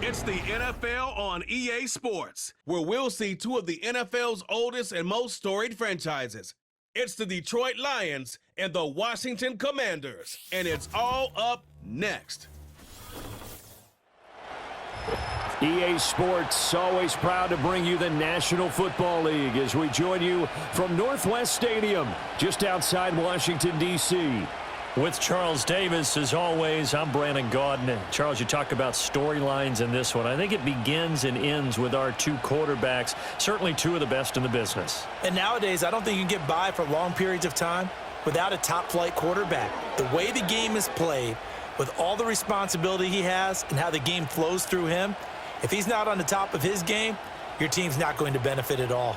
It's the NFL on EA Sports, where we'll see two of the NFL's oldest and most storied franchises. It's the Detroit Lions and the Washington Commanders, and it's all up next. EA Sports, always proud to bring you the National Football League as we join you from Northwest Stadium, just outside Washington, D.C. With Charles Davis, as always, I'm Brandon Gaudin. Charles, you talk about storylines in this one. I think it begins and ends with our two quarterbacks, certainly two of the best in the business. And nowadays, I don't think you can get by for long periods of time without a top-flight quarterback. The way the game is played, with all the responsibility he has and how the game flows through him, if he's not on the top of his game, your team's not going to benefit at all.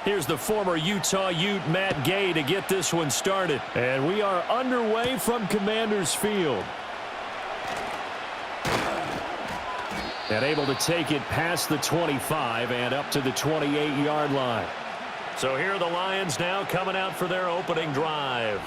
Here's the former Utah Ute, Matt Gay, to get this one started. And we are underway from Commanders Field. And able to take it past the 25 and up to the 28-yard line. So here are the Lions now coming out for their opening drive.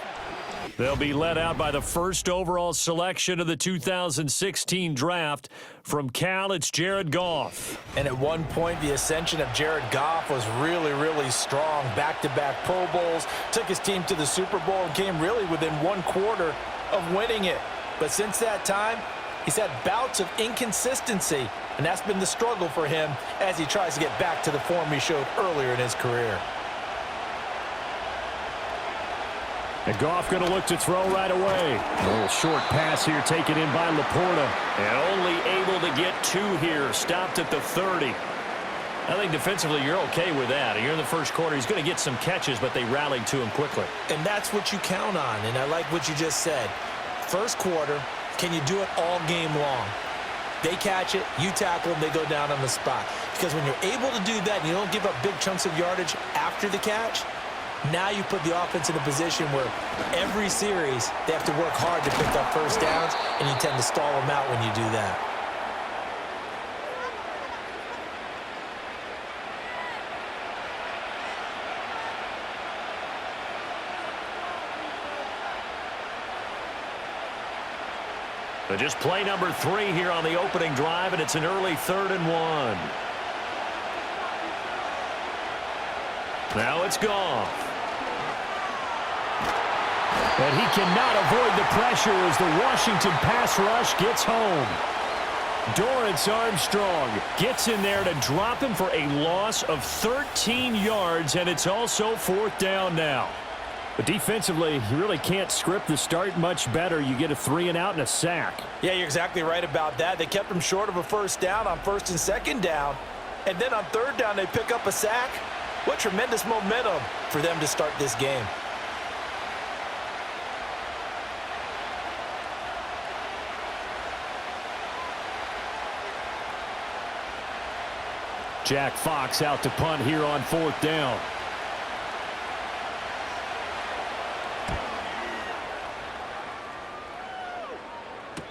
They'll be led out by the first overall selection of the 2016 draft. From Cal, it's Jared Goff. And at one point, the ascension of Jared Goff was really, really strong. Back-to-back Pro Bowls, took his team to the Super Bowl and came really within one quarter of winning it. But since that time, he's had bouts of inconsistency, and that's been the struggle for him as he tries to get back to the form he showed earlier in his career. And Goff going to look to throw right away. A little short pass here taken in by Laporta. And only able to get two here. Stopped at the 30. I think defensively you're okay with that. You're in the first quarter. He's going to get some catches, but they rallied to him quickly. And that's what you count on. And I like what you just said. First quarter, can you do it all game long? They catch it, you tackle them, they go down on the spot. Because when you're able to do that and you don't give up big chunks of yardage after the catch, now you put the offense in a position where every series they have to work hard to pick up first downs, and you tend to stall them out when you do that. But just play number 3 here on the opening drive, and it's an early 3rd and 1. Now it's Goff. And he cannot avoid the pressure as the Washington pass rush gets home. Dorrance Armstrong gets in there to drop him for a loss of 13 yards, and it's also 4th down now. But defensively, you really can't script the start much better. You get a 3-and-out and a sack. Yeah, you're exactly right about that. They kept him short of a first down on 1st and 2nd down. And then on 3rd down, they pick up a sack. What tremendous momentum for them to start this game. Jack Fox out to punt here on 4th down.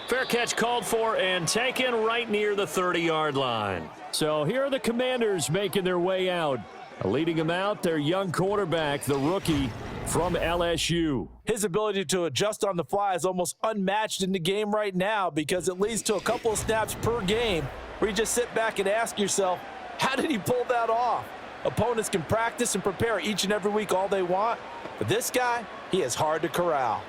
Fair catch called for and taken right near the 30-yard line. So here are the Commanders making their way out. Leading them out, their young quarterback, the rookie from LSU. His ability to adjust on the fly is almost unmatched in the game right now because it leads to a couple of snaps per game where you just sit back and ask yourself, how did he pull that off? Opponents can practice and prepare each and every week all they want, but this guy, he is hard to corral.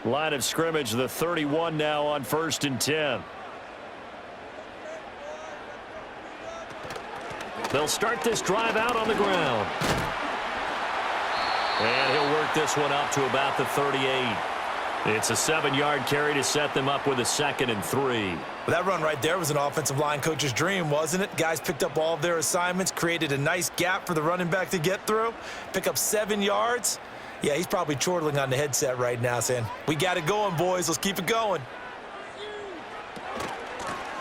Line of scrimmage, the 31 now on 1st and 10. They'll start this drive out on the ground. And he'll work this one up to about the 38. It's a 7-yard carry to set them up with a 2nd and 3. Well, that run right there was an offensive line coach's dream, wasn't it? Guys picked up all of their assignments, created a nice gap for the running back to get through, pick up 7 yards. Yeah, he's probably chortling on the headset right now saying, we got it going, boys. Let's keep it going.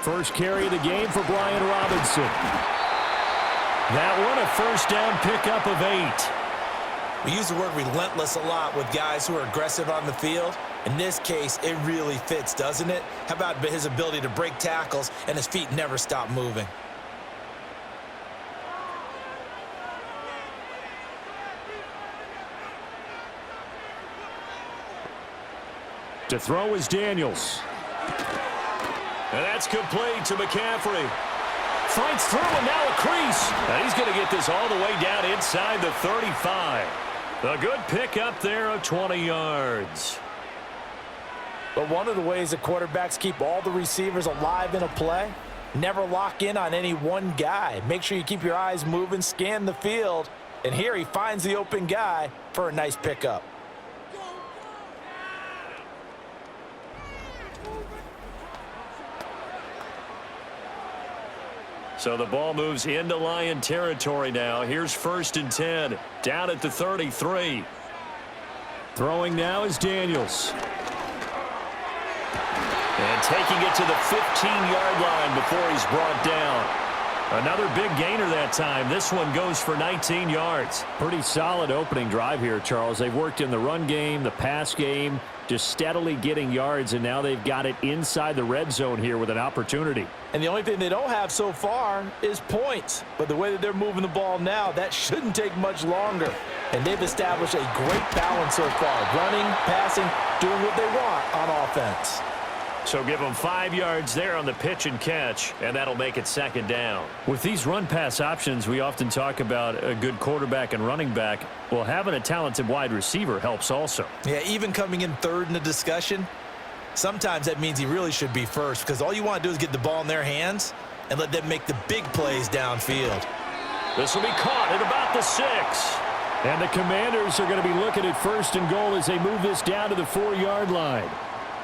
First carry of the game for Brian Robinson. That one a first down pickup of 8. We use the word relentless a lot with guys who are aggressive on the field. In this case, it really fits, doesn't it? How about his ability to break tackles and his feet never stop moving? To throw is Daniels. And that's complete to McCaffrey. Fights through and now a crease. And he's going to get this all the way down inside the 35. A good pickup there of 20 yards. But one of the ways that quarterbacks keep all the receivers alive in a play, never lock in on any one guy. Make sure you keep your eyes moving, scan the field. And here he finds the open guy for a nice pickup. So the ball moves into Lion territory now. Here's 1st and 10, down at the 33. Throwing now is Daniels. And taking it to the 15-yard line before he's brought down. Another big gainer that time. This one goes for 19 yards. Pretty solid opening drive here, Charles. They've worked in the run game, the pass game, just steadily getting yards, and now they've got it inside the red zone here with an opportunity. And the only thing they don't have so far is points. But the way that they're moving the ball now, that shouldn't take much longer. And they've established a great balance so far. Running, passing, doing what they want on offense. So give them 5 yards there on the pitch and catch, and that'll make it 2nd down. With these run-pass options, we often talk about a good quarterback and running back. Well, having a talented wide receiver helps also. Yeah, even coming in third in the discussion, sometimes that means he really should be first, because all you want to do is get the ball in their hands and let them make the big plays downfield. This will be caught at about the 6. And the Commanders are going to be looking at 1st and goal as they move this down to the 4-yard line.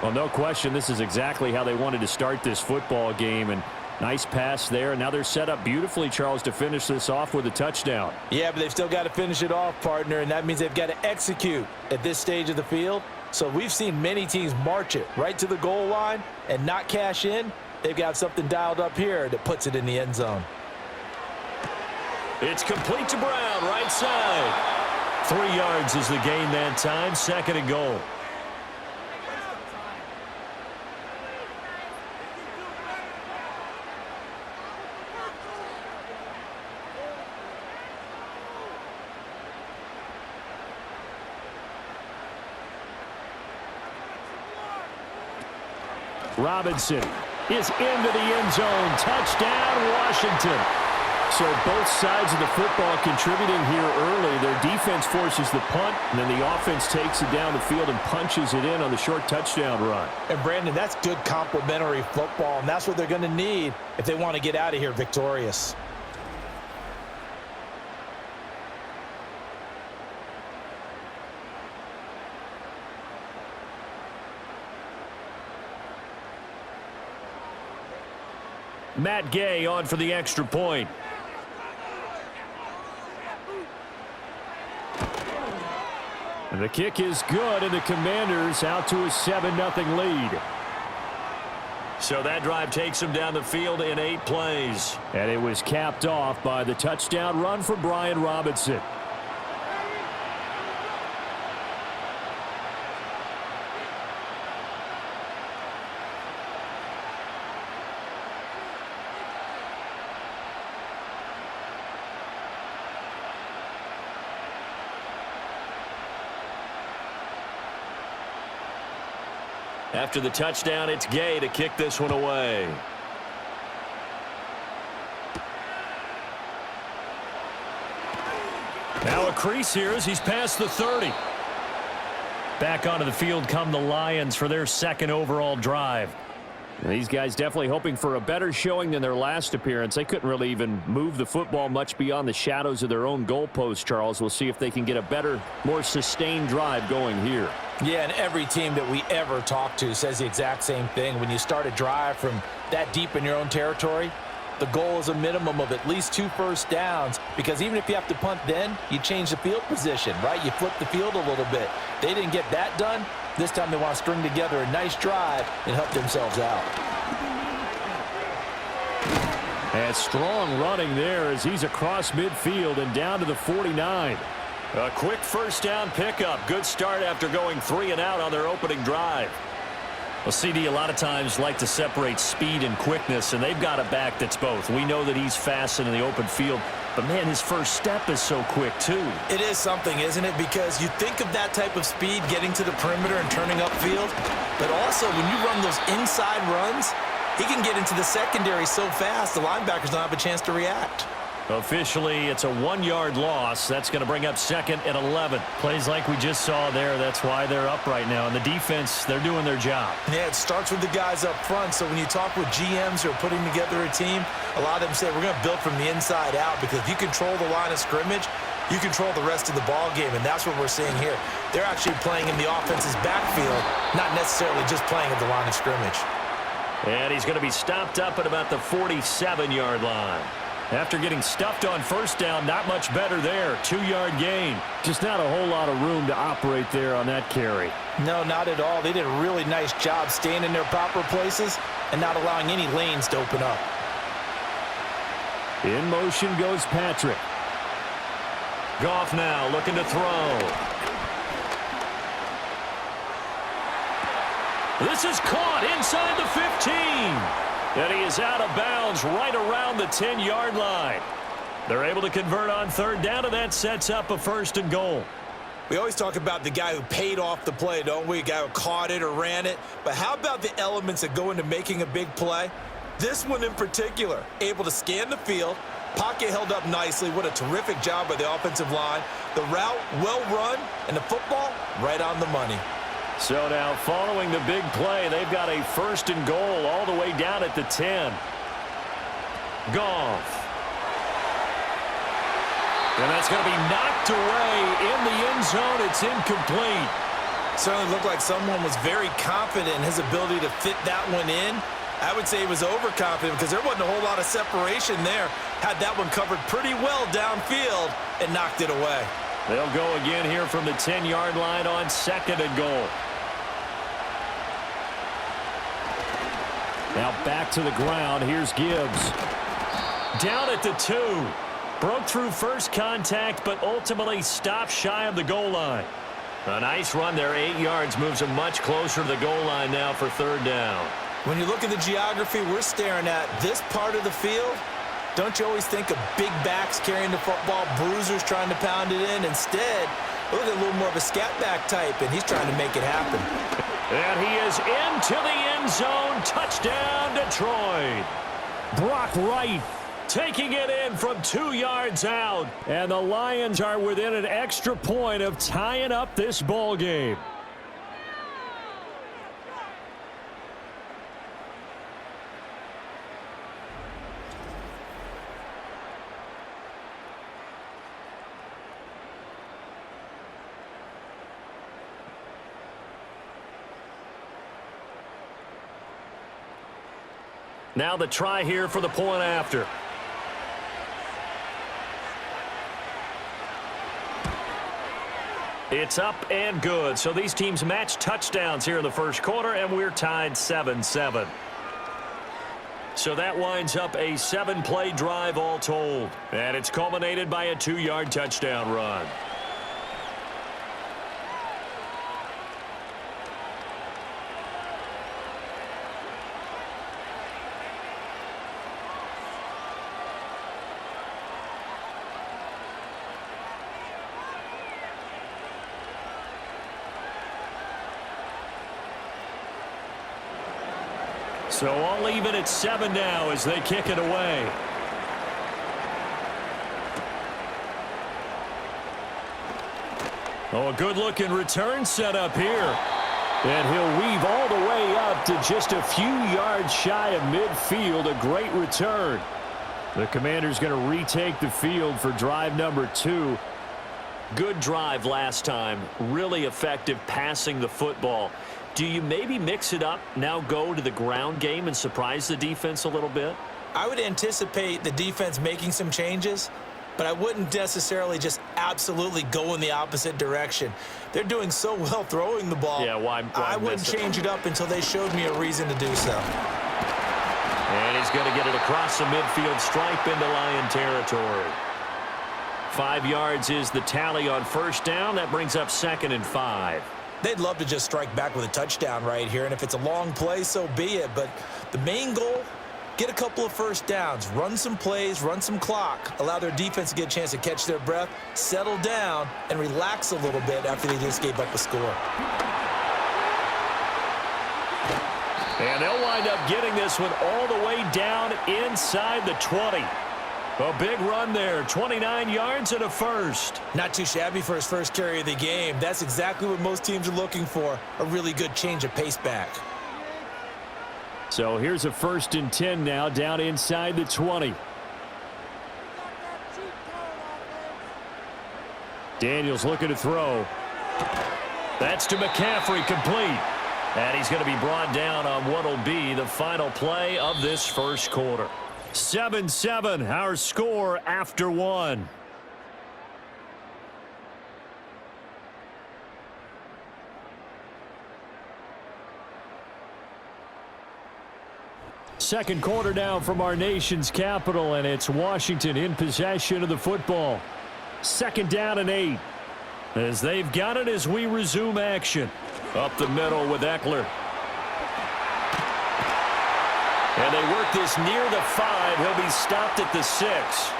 Well, no question, this is exactly how they wanted to start this football game. And nice pass there. Now they're set up beautifully, Charles, to finish this off with a touchdown. Yeah, but they've still got to finish it off, partner, and that means they've got to execute at this stage of the field. So we've seen many teams march it right to the goal line and not cash in. They've got something dialed up here that puts it in the end zone. It's complete to Brown, right side. 3 yards is the gain that time, 2nd and goal. Robinson is into the end zone. Touchdown, Washington. So both sides of the football contributing here early. Their defense forces the punt, and then the offense takes it down the field and punches it in on the short touchdown run. And, Brandon, that's good complementary football, and that's what they're going to need if they want to get out of here victorious. Matt Gay on for the extra point. And the kick is good, and the Commanders out to a 7-0 lead. So that drive takes them down the field in 8 plays. And it was capped off by the touchdown run for Brian Robinson. After the touchdown, it's Gay to kick this one away. Now a crease here as he's past the 30. Back onto the field come the Lions for their 2nd overall drive. And these guys definitely hoping for a better showing than their last appearance. They couldn't really even move the football much beyond the shadows of their own goalpost, Charles. We'll see if they can get a better, more sustained drive going here. Yeah, and every team that we ever talk to says the exact same thing. When you start a drive from that deep in your own territory, the goal is a minimum of at least 2 first downs, because even if you have to punt then, you change the field position, right? You flip the field a little bit. They didn't get that done. This time they want to string together a nice drive and help themselves out. And strong running there as he's across midfield and down to the 49. A quick first down pickup. Good start after going 3 and out on their opening drive. Well, CD, a lot of times like to separate speed and quickness, and they've got a back that's both. We know that he's fast in the open field, but, man, his first step is so quick, too. It is something, isn't it? Because you think of that type of speed getting to the perimeter and turning upfield, but also when you run those inside runs, he can get into the secondary so fast the linebackers don't have a chance to react. Officially, it's a 1-yard loss. That's going to bring up 2nd and 11. Plays like we just saw there. That's why they're up right now. And the defense, they're doing their job. Yeah, it starts with the guys up front. So when you talk with GMs who are putting together a team, a lot of them say we're going to build from the inside out, because if you control the line of scrimmage, you control the rest of the ball game, and that's what we're seeing here. They're actually playing in the offense's backfield, not necessarily just playing at the line of scrimmage. And he's going to be stopped up at about the 47-yard line. After getting stuffed on first down, not much better there. 2-yard gain. Just not a whole lot of room to operate there on that carry. No, not at all. They did a really nice job staying in their proper places and not allowing any lanes to open up. In motion goes Patrick. Goff now looking to throw. This is caught inside the 15. And he is out of bounds right around the 10-yard line. They're able to convert on 3rd down, and that sets up a 1st and goal. We always talk about the guy who paid off the play, don't we? A guy who caught it or ran it. But how about the elements that go into making a big play? This one in particular, able to scan the field, pocket held up nicely. What a terrific job by the offensive line. The route well run, and the football right on the money. So now following the big play, they've got a 1st and goal all the way down at the 10. Goff. And that's going to be knocked away in the end zone. It's incomplete. Certainly looked like someone was very confident in his ability to fit that one in. I would say he was overconfident because there wasn't a whole lot of separation there. Had that one covered pretty well downfield and knocked it away. They'll go again here from the 10-yard line on 2nd and goal. Now back to the ground. Here's Gibbs. Down at the 2. Broke through first contact, but ultimately stopped shy of the goal line. A nice run there, 8 yards, moves him much closer to the goal line now for 3rd down. When you look at the geography we're staring at, this part of the field, don't you always think of big backs carrying the football, bruisers trying to pound it in? Instead, look at a little more of a scat back type, and he's trying to make it happen. And he is into the end zone. Touchdown, Detroit. Brock Wright taking it in from 2 yards out. And the Lions are within an extra point of tying up this ball game. Now the try here for the point after. It's up and good. So these teams match touchdowns here in the first quarter, and we're tied 7-7. So that winds up a 7-play drive all told. And it's culminated by a 2-yard touchdown run. So all even at 7 now as they kick it away. Oh, a good-looking return set up here. And he'll weave all the way up to just a few yards shy of midfield. A great return. The Commander's going to retake the field for drive number 2. Good drive last time. Really effective passing the football. Do you maybe mix it up, now go to the ground game and surprise the defense a little bit? I would anticipate the defense making some changes, but I wouldn't necessarily just absolutely go in the opposite direction. They're doing so well throwing the ball. Yeah, why I wouldn't change it up until they showed me a reason to do so. And he's going to get it across the midfield stripe into Lion territory. 5 yards is the tally on first down. That brings up 2nd and 5. They'd love to just strike back with a touchdown right here, and if it's a long play, so be it. But the main goal, get a couple of first downs, run some plays, run some clock, allow their defense to get a chance to catch their breath, settle down, and relax a little bit after they just gave up a score. And they'll wind up getting this one all the way down inside the 20. A big run there, 29 yards and a first. Not too shabby for his first carry of the game. That's exactly what most teams are looking for, a really good change of pace back. So here's a 1st and 10 now, down inside the 20. Daniels looking to throw. That's to McCaffrey, complete. And he's going to be brought down on what will be the final play of this first quarter. 7-7, our score after 1. Second quarter now from our nation's capital, and it's Washington in possession of the football. 2nd down and 8. As they've got it as we resume action. Up the middle with Eckler. And they work this near the 5. He'll be stopped at the 6.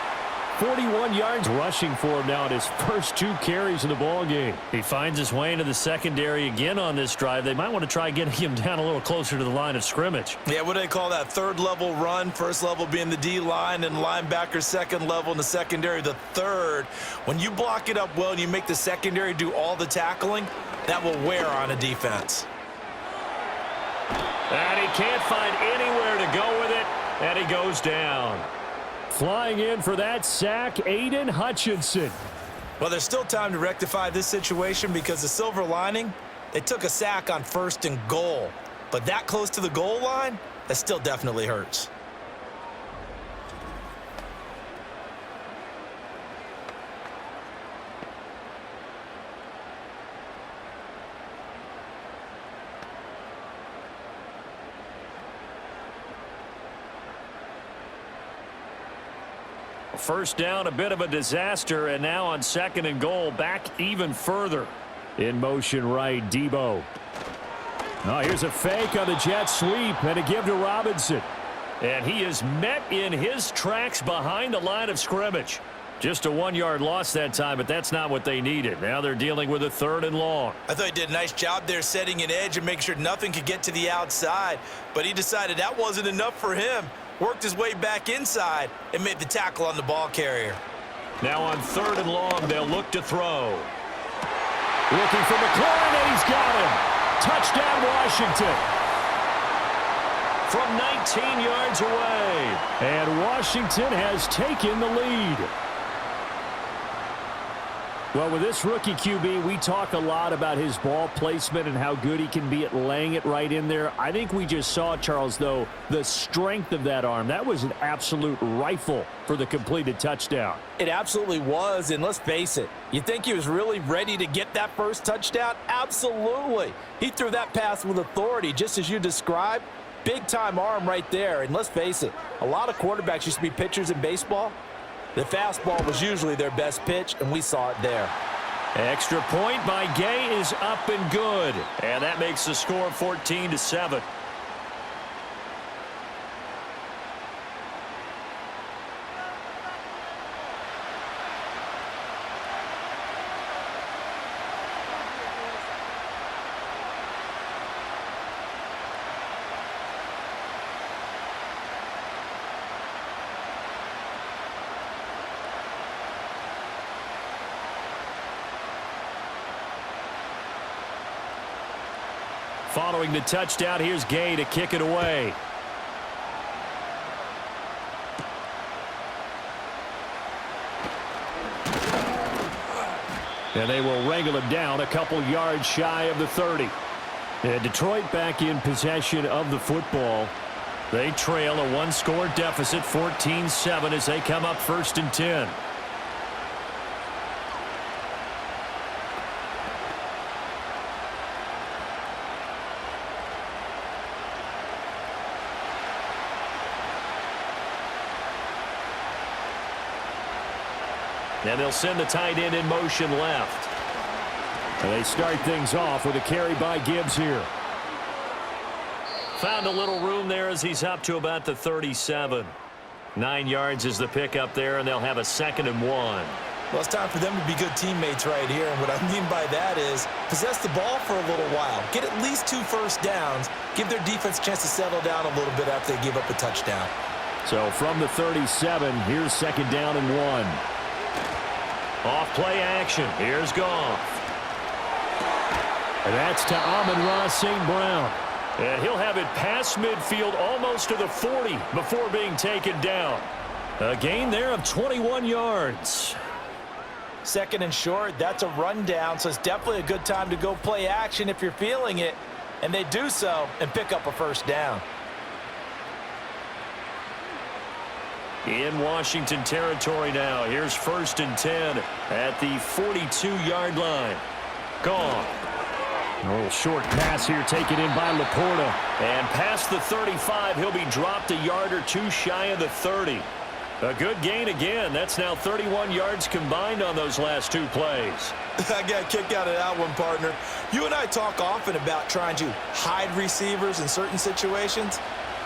41 yards rushing for him now in his first 2 carries of the ball game. He finds his way into the secondary again on this drive. They might want to try getting him down a little closer to the line of scrimmage. Yeah, what do they call that? 3rd level run. 1st level being the D-line, and linebacker 2nd level in the secondary the 3rd. When you block it up well and you make the secondary do all the tackling, that will wear on a defense. And he can't find anywhere to go with it, and he goes down. Flying in for that sack, Aiden Hutchinson. Well, there's still time to rectify this situation because the silver lining, they took a sack on 1st and goal. But that close to the goal line, that still definitely hurts. First down, a bit of a disaster, and now on 2nd and goal, back even further. In motion right, Debo. Oh, here's a fake on the jet sweep, and a give to Robinson. And he is met in his tracks behind the line of scrimmage. Just a 1-yard loss that time, but that's not what they needed. Now they're dealing with a 3rd and long. I thought he did a nice job there setting an edge and making sure nothing could get to the outside, but he decided that wasn't enough for him. Worked his way back inside and made the tackle on the ball carrier. Now on 3rd and long, they'll look to throw. Looking for McLaurin, and he's got him. Touchdown, Washington. From 19 yards away. And Washington has taken the lead. Well, with this rookie QB, we talk a lot about his ball placement and how good he can be at laying it right in there. I think we just saw, Charles, though, the strength of that arm. That was an absolute rifle for the completed touchdown. It absolutely was, and let's face it, you think he was really ready to get that first touchdown? Absolutely. He threw that pass with authority, just as you described. Big-time arm right there, and let's face it, a lot of quarterbacks used to be pitchers in baseball. The fastball was usually their best pitch, and we saw it there. Extra point by Gay is up and good. And that makes the score 14-7. Following the touchdown, here's Gay to kick it away. And they will wrangle him down a couple yards shy of the 30. And Detroit back in possession of the football. They trail a 1-score deficit, 14-7, as they come up 1st and 10. And they'll send the tight end in motion left. And they start things off with a carry by Gibbs here. Found a little room there as he's up to about the 37. 9 yards is the pickup there, and they'll have a 2nd and 1. Well, it's time for them to be good teammates right here. And what I mean by that is possess the ball for a little while. Get at least 2 first downs. Give their defense a chance to settle down a little bit after they give up a touchdown. So from the 37, here's 2nd down and 1. Off play action. Here's Goff. And that's to Amon-Ra St. Brown. And he'll have it past midfield almost to the 40 before being taken down. A gain there of 21 yards. 2nd and short, that's a rundown, so it's definitely a good time to go play action if you're feeling it. And they do so and pick up a first down. In Washington territory now. Here's 1st and 10 at the 42-yard line. Gone. A little short pass here taken in by Laporta. And past the 35, he'll be dropped a yard or 2 shy of the 30. A good gain again. That's now 31 yards combined on those last 2 plays. I got a kick out of that one, partner. You and I talk often about trying to hide receivers in certain situations,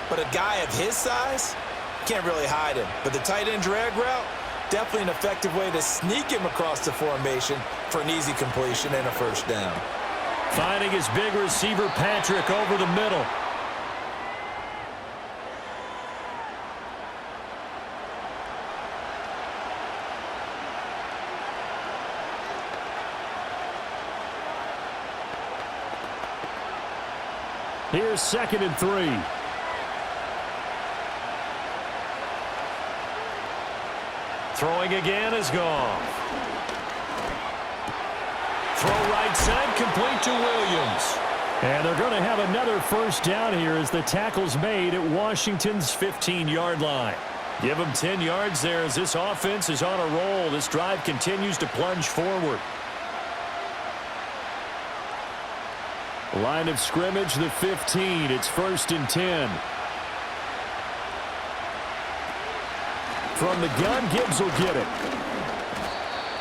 but a guy of his size can't really hide him. But the tight end drag route, definitely an effective way to sneak him across the formation for an easy completion and a first down. Finding his big receiver, Patrick, over the middle. Here's 2nd and 3. Throwing again is Goff. Throw right side, complete to Williams. And they're going to have another first down here as the tackle's made at Washington's 15-yard line. Give them 10 yards there as this offense is on a roll. This drive continues to plunge forward. Line of scrimmage, the 15. It's 1st and 10. From the gun, Gibbs will get it.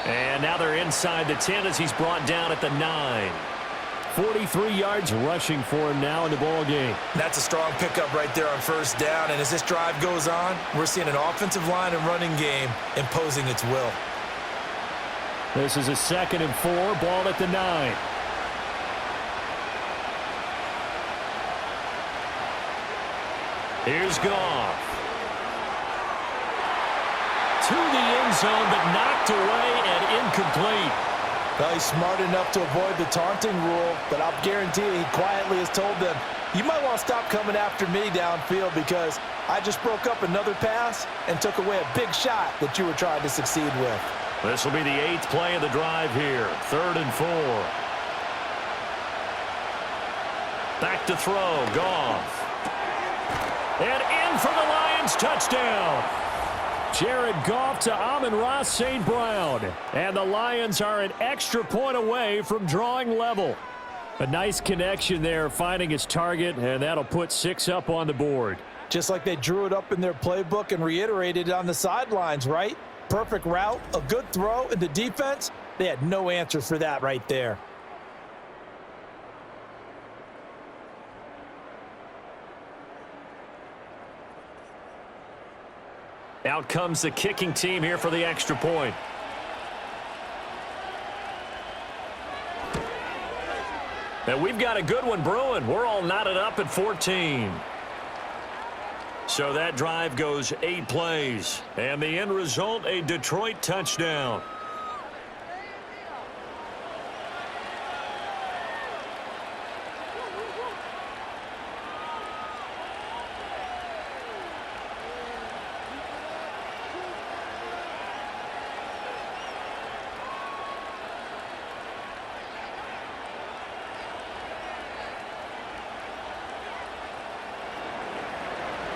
And now they're inside the 10 as he's brought down at the 9. 43 yards rushing for him now in the ball game. That's a strong pickup right there on first down. And as this drive goes on, we're seeing an offensive line and running game imposing its will. This is a 2nd and 4, ball at the 9. Here's Goff. To the end zone, but knocked away and incomplete. Well, he's smart enough to avoid the taunting rule, but I'll guarantee you he quietly has told them, you might want to stop coming after me downfield because I just broke up another pass and took away a big shot that you were trying to succeed with. This will be the 8th play of the drive here. 3rd and 4. Back to throw. Goff. And in for the Lions touchdown. Jared Goff to Amon-Ra St. Brown. And the Lions are an extra point away from drawing level. A nice connection there, finding his target, and that'll put 6 up on the board. Just like they drew it up in their playbook and reiterated it on the sidelines, right? Perfect route, a good throw, and the defense, they had no answer for that right there. Out comes the kicking team here for the extra point. And we've got a good one brewing. We're all knotted up at 14. So that drive goes 8 plays. And the end result, a Detroit touchdown.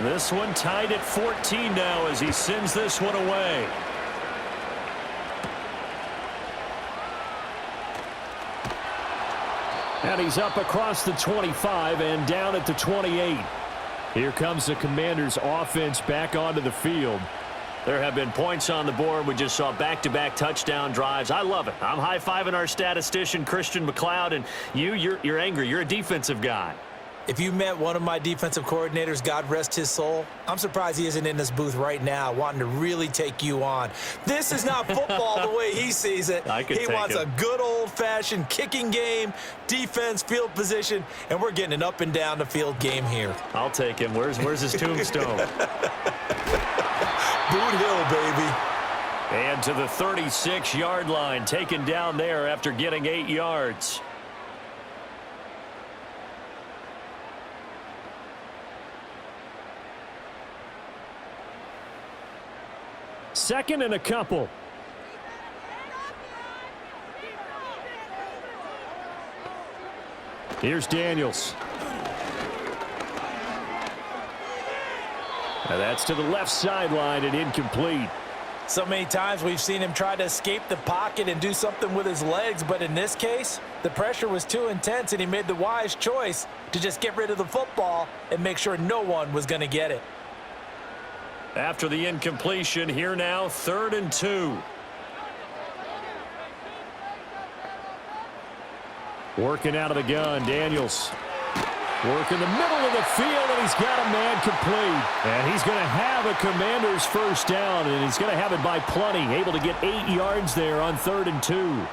This one tied at 14 now as he sends this one away. And he's up across the 25 and down at the 28. Here comes the Commanders' offense back onto the field. There have been points on the board. We just saw back-to-back touchdown drives. I love it. I'm high-fiving our statistician, Christian McLeod, and you're angry. You're a defensive guy. If you met one of my defensive coordinators, God rest his soul, I'm surprised he isn't in this booth right now wanting to really take you on. This is not football the way he sees it. He wants a good old-fashioned kicking game, defense, field position, and we're getting an up and down the field game here. I'll take him. Where's his tombstone? Boot Hill, baby. And to the 36-yard line, taken down there after getting 8 yards. Second and a couple. Here's Daniels. Now that's to the left sideline and incomplete. So many times we've seen him try to escape the pocket and do something with his legs, but in this case, the pressure was too intense and he made the wise choice to just get rid of the football and make sure no one was going to get it. After the incompletion, here now, 3rd and 2. Working out of the gun, Daniels. Working the middle of the field, and he's got a man complete. And he's going to have a Commander's first down, and he's going to have it by plenty. Able to get 8 yards there on 3rd and 2.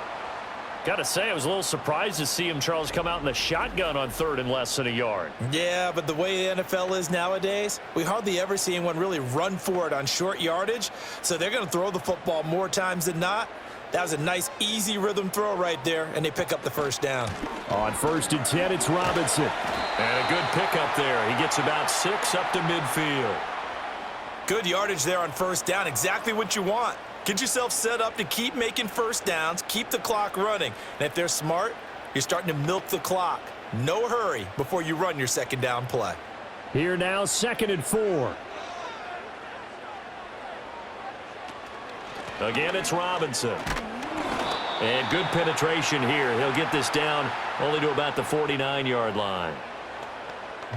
Got to say, I was a little surprised to see him, Charles, come out in the shotgun on 3rd and less than a yard. Yeah, but the way the NFL is nowadays, we hardly ever see anyone really run for it on short yardage. So they're going to throw the football more times than not. That was a nice, easy rhythm throw right there, and they pick up the first down. On 1st and 10, it's Robinson. And a good pickup there. He gets about 6 up to midfield. Good yardage there on 1st down. Exactly what you want. Get yourself set up to keep making first downs, keep the clock running. And if they're smart, you're starting to milk the clock. No hurry before you run your 2nd down play. Here now, 2nd and 4. Again, it's Robinson. And good penetration here. He'll get this down only to about the 49-yard line.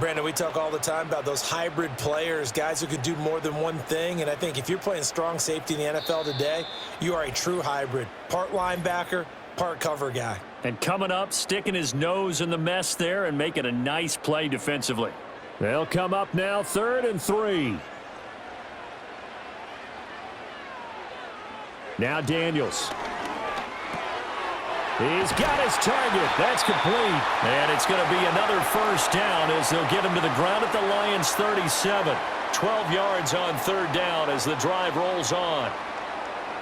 Brandon, we talk all the time about those hybrid players, guys who could do more than one thing. And I think if you're playing strong safety in the NFL today, you are a true hybrid. Part linebacker, part cover guy. And coming up, sticking his nose in the mess there and making a nice play defensively. They'll come up now, 3rd and 3. Now Daniels. He's got his target. That's complete. And it's going to be another first down as they'll get him to the ground at the Lions' 37. 12 yards on 3rd down as the drive rolls on.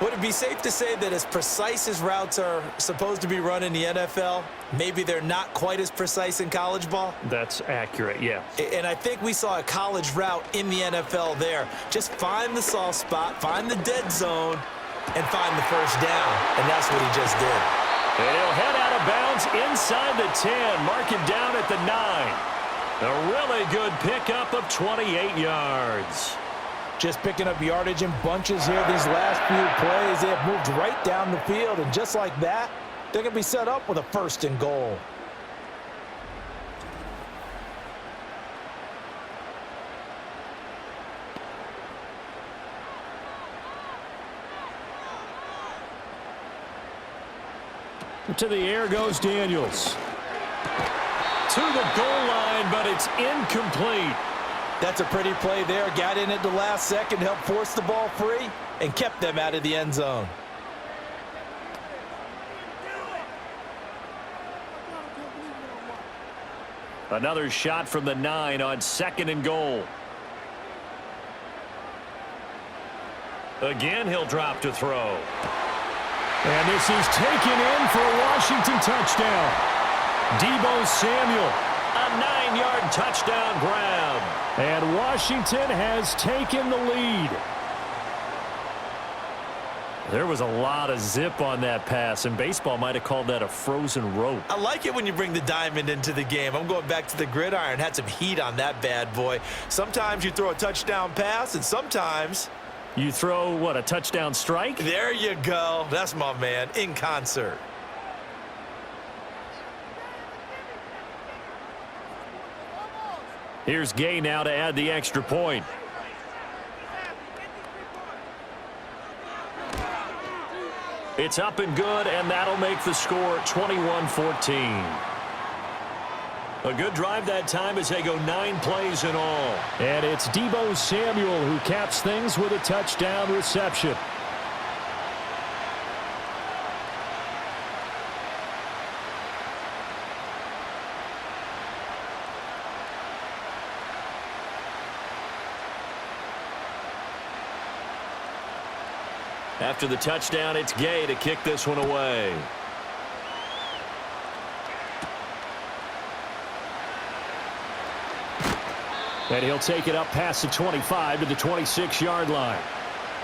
Would it be safe to say that as precise as routes are supposed to be run in the NFL, maybe they're not quite as precise in college ball? That's accurate, yeah. And I think we saw a college route in the NFL there. Just find the soft spot, find the dead zone, and find the first down. And that's what he just did. And he'll head out of bounds inside the 10, mark him down at the 9. A really good pickup of 28 yards. Just picking up yardage in bunches here these last few plays. They have moved right down the field, and just like that, they're going to be set up with a 1st and goal. To the air goes Daniels. To the goal line, but it's incomplete. That's a pretty play there. Got in at the last second, helped force the ball free, and kept them out of the end zone. Another shot from the 9 on 2nd and goal. Again, he'll drop to throw. And this is taken in for a Washington touchdown. Deebo Samuel. A 9-yard touchdown grab. And Washington has taken the lead. There was a lot of zip on that pass, and baseball might have called that a frozen rope. I like it when you bring the diamond into the game. I'm going back to the gridiron. Had some heat on that bad boy. Sometimes you throw a touchdown pass, and sometimes you throw, what, a touchdown strike? There you go. That's my man, in concert. Here's Gay now to add the extra point. It's up and good, and that'll make the score 21-14. A good drive that time as they go 9 plays in all. And it's Deebo Samuel who caps things with a touchdown reception. After the touchdown, it's Gay to kick this one away. And he'll take it up past the 25 to the 26-yard line.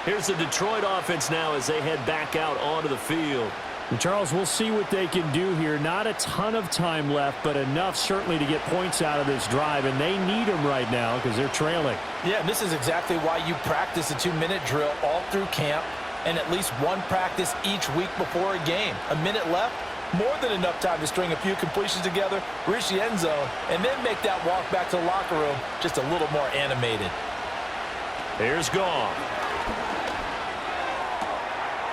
Here's the Detroit offense now as they head back out onto the field. And Charles, we'll see what they can do here. Not a ton of time left, but enough certainly to get points out of this drive, and they need them right now because they're trailing. Yeah, and this is exactly why you practice a 2-minute drill all through camp and at least one practice each week before a game. A minute left, more than enough time to string a few completions together, reach the end zone, and then make that walk back to the locker room just a little more animated. Here's Goff.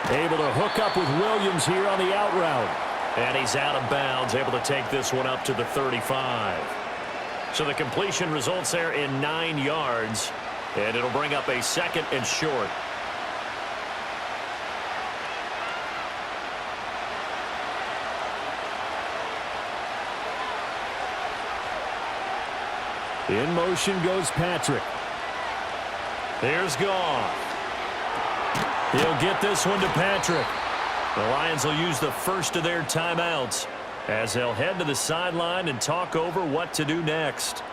Able to hook up with Williams here on the out route. And he's out of bounds, able to take this one up to the 35. So the completion results there in 9 yards, and it'll bring up a 2nd and short. In motion goes Patrick. There's Goff. He'll get this one to Patrick. The Lions will use the first of their timeouts as they'll head to the sideline and talk over what to do next.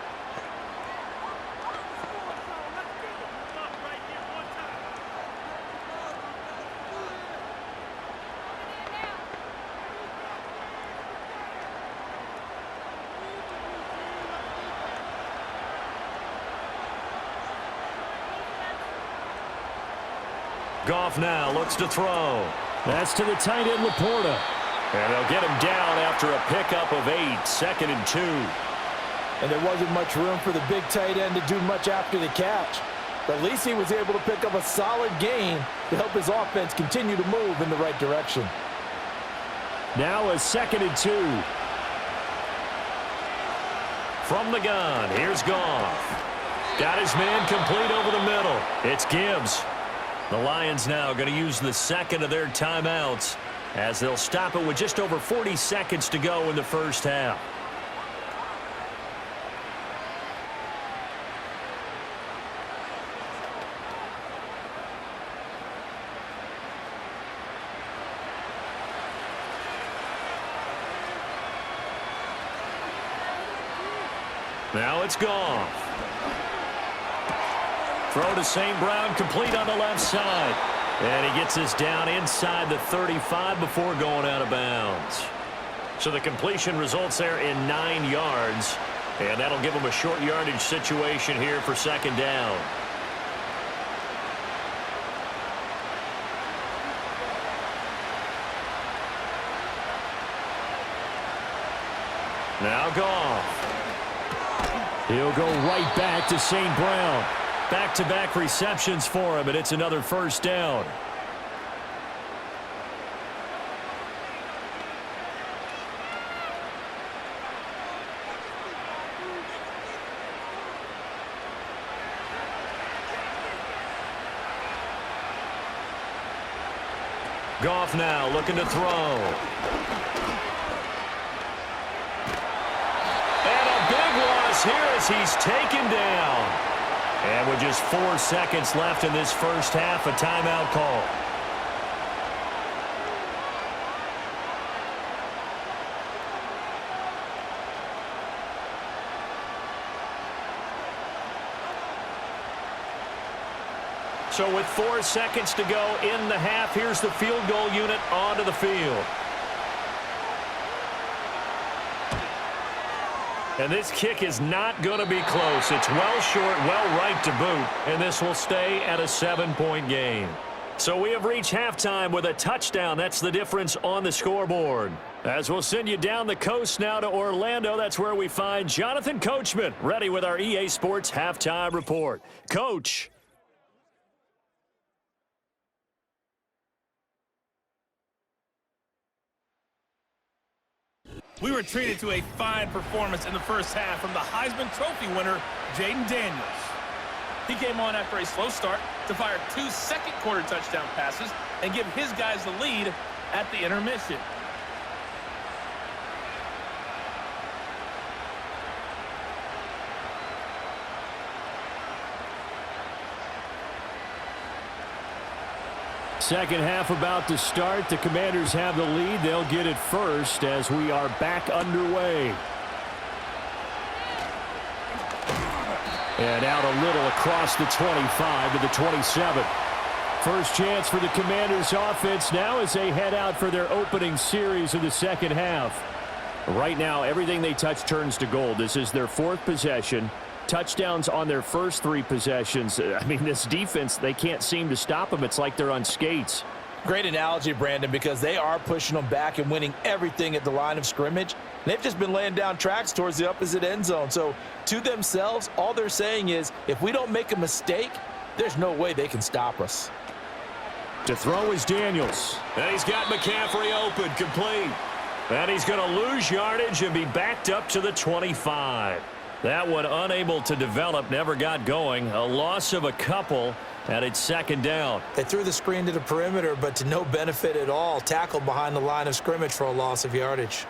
Goff now looks to throw. That's to the tight end, Laporta. And they'll get him down after a pickup of 8, 2nd and 2. And there wasn't much room for the big tight end to do much after the catch. But at least he was able to pick up a solid gain to help his offense continue to move in the right direction. Now a 2nd and 2. From the gun, here's Goff. Got his man complete over the middle. It's Gibbs. The Lions now going to use the 2nd of their timeouts as they'll stop it with just over 40 seconds to go in the first half. Now it's Goff. Throw to St. Brown, complete on the left side. And he gets this down inside the 35 before going out of bounds. So the completion results there in 9 yards. And that'll give him a short yardage situation here for 2nd down. Now Goff. He'll go right back to St. Brown. Back-to-back receptions for him, and it's another 1st down. Goff now looking to throw. And a big loss here as he's taken down. And with just 4 seconds left in this first half, a timeout call. So with 4 seconds to go in the half, here's the field goal unit onto the field. And this kick is not going to be close. It's well short, well right to boot, and this will stay at a 7-point game. So we have reached halftime with a touchdown. That's the difference on the scoreboard. As we'll send you down the coast now to Orlando, that's where we find Jonathan Coachman ready with our EA Sports Halftime Report. Coach. We were treated to a fine performance in the first half from the Heisman Trophy winner, Jaden Daniels. He came on after a slow start to fire 2 second-quarter touchdown passes and give his guys the lead at the intermission. Second half about to start. The Commanders have the lead. They'll get it first as we are back underway. And out a little across the 25 to the 27. First chance for the Commanders offense now as they head out for their opening series of the second half. Right now, everything they touch turns to gold. This is their 4th possession. Touchdowns on their first 3 possessions. I mean, this defense, they can't seem to stop them. It's like they're on skates. Great analogy, Brandon, because they are pushing them back and winning everything at the line of scrimmage. They've just been laying down tracks towards the opposite end zone. So to themselves, all they're saying is, if we don't make a mistake, there's no way they can stop us. To throw is Daniels. And he's got McCaffrey open, complete. And he's going to lose yardage and be backed up to the 25. That one unable to develop, never got going. A loss of a couple, and it's second down. They threw the screen to the perimeter, but to no benefit at all. Tackled behind the line of scrimmage for a loss of yardage.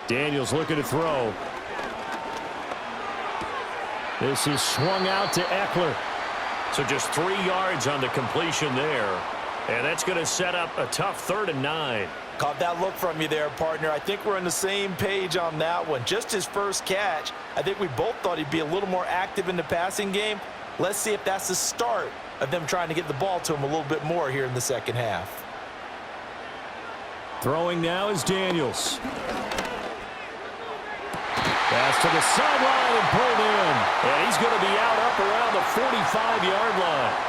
Daniels looking to throw. This is swung out to Eckler. So just 3 yards on the completion there. And that's going to set up a tough 3rd and 9. Caught that look from you there, partner. I think we're on the same page on that one. Just his first catch. I think we both thought he'd be a little more active in the passing game. Let's see if that's the start of them trying to get the ball to him a little bit more here in the second half. Throwing now is Daniels. Pass to the sideline and pulled in. And he's going to be out up around the 45-yard line.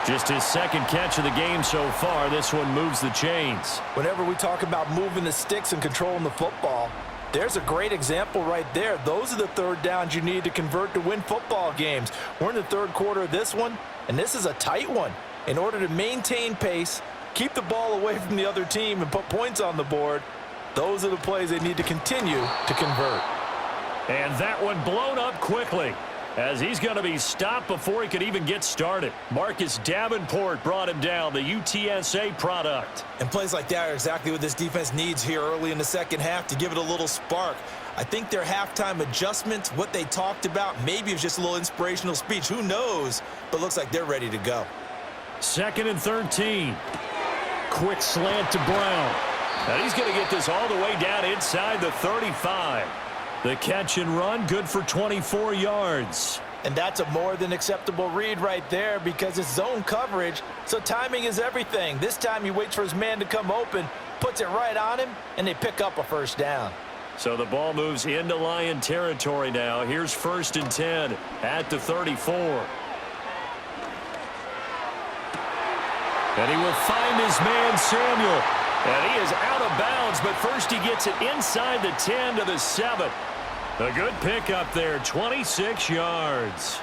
Just his second catch of the game so far. This one moves the chains. Whenever we talk about moving the sticks and controlling the football, there's a great example right there. Those are the 3rd downs you need to convert to win football games. We're in the 3rd quarter of this one, and this is a tight one. In order to maintain pace, keep the ball away from the other team, and put points on the board, those are the plays they need to continue to convert. And that one blown up quickly, as he's going to be stopped before he could even get started. Marcus Davenport brought him down, the UTSA product. And plays like that are exactly what this defense needs here early in the second half to give it a little spark. I think their halftime adjustments, what they talked about, maybe it was just a little inspirational speech. Who knows? But looks like they're ready to go. 2nd and 13. Quick slant to Brown. And he's going to get this all the way down inside the 35. The catch and run, good for 24 yards. And that's a more than acceptable read right there because it's zone coverage, so timing is everything. This time he waits for his man to come open, puts it right on him, and they pick up a first down. So the ball moves into Lion territory now. Here's 1st and 10 at the 34. And he will find his man, Samuel. And he is out of bounds, but first he gets it inside the 10 to the 7. A good pickup there, 26 yards.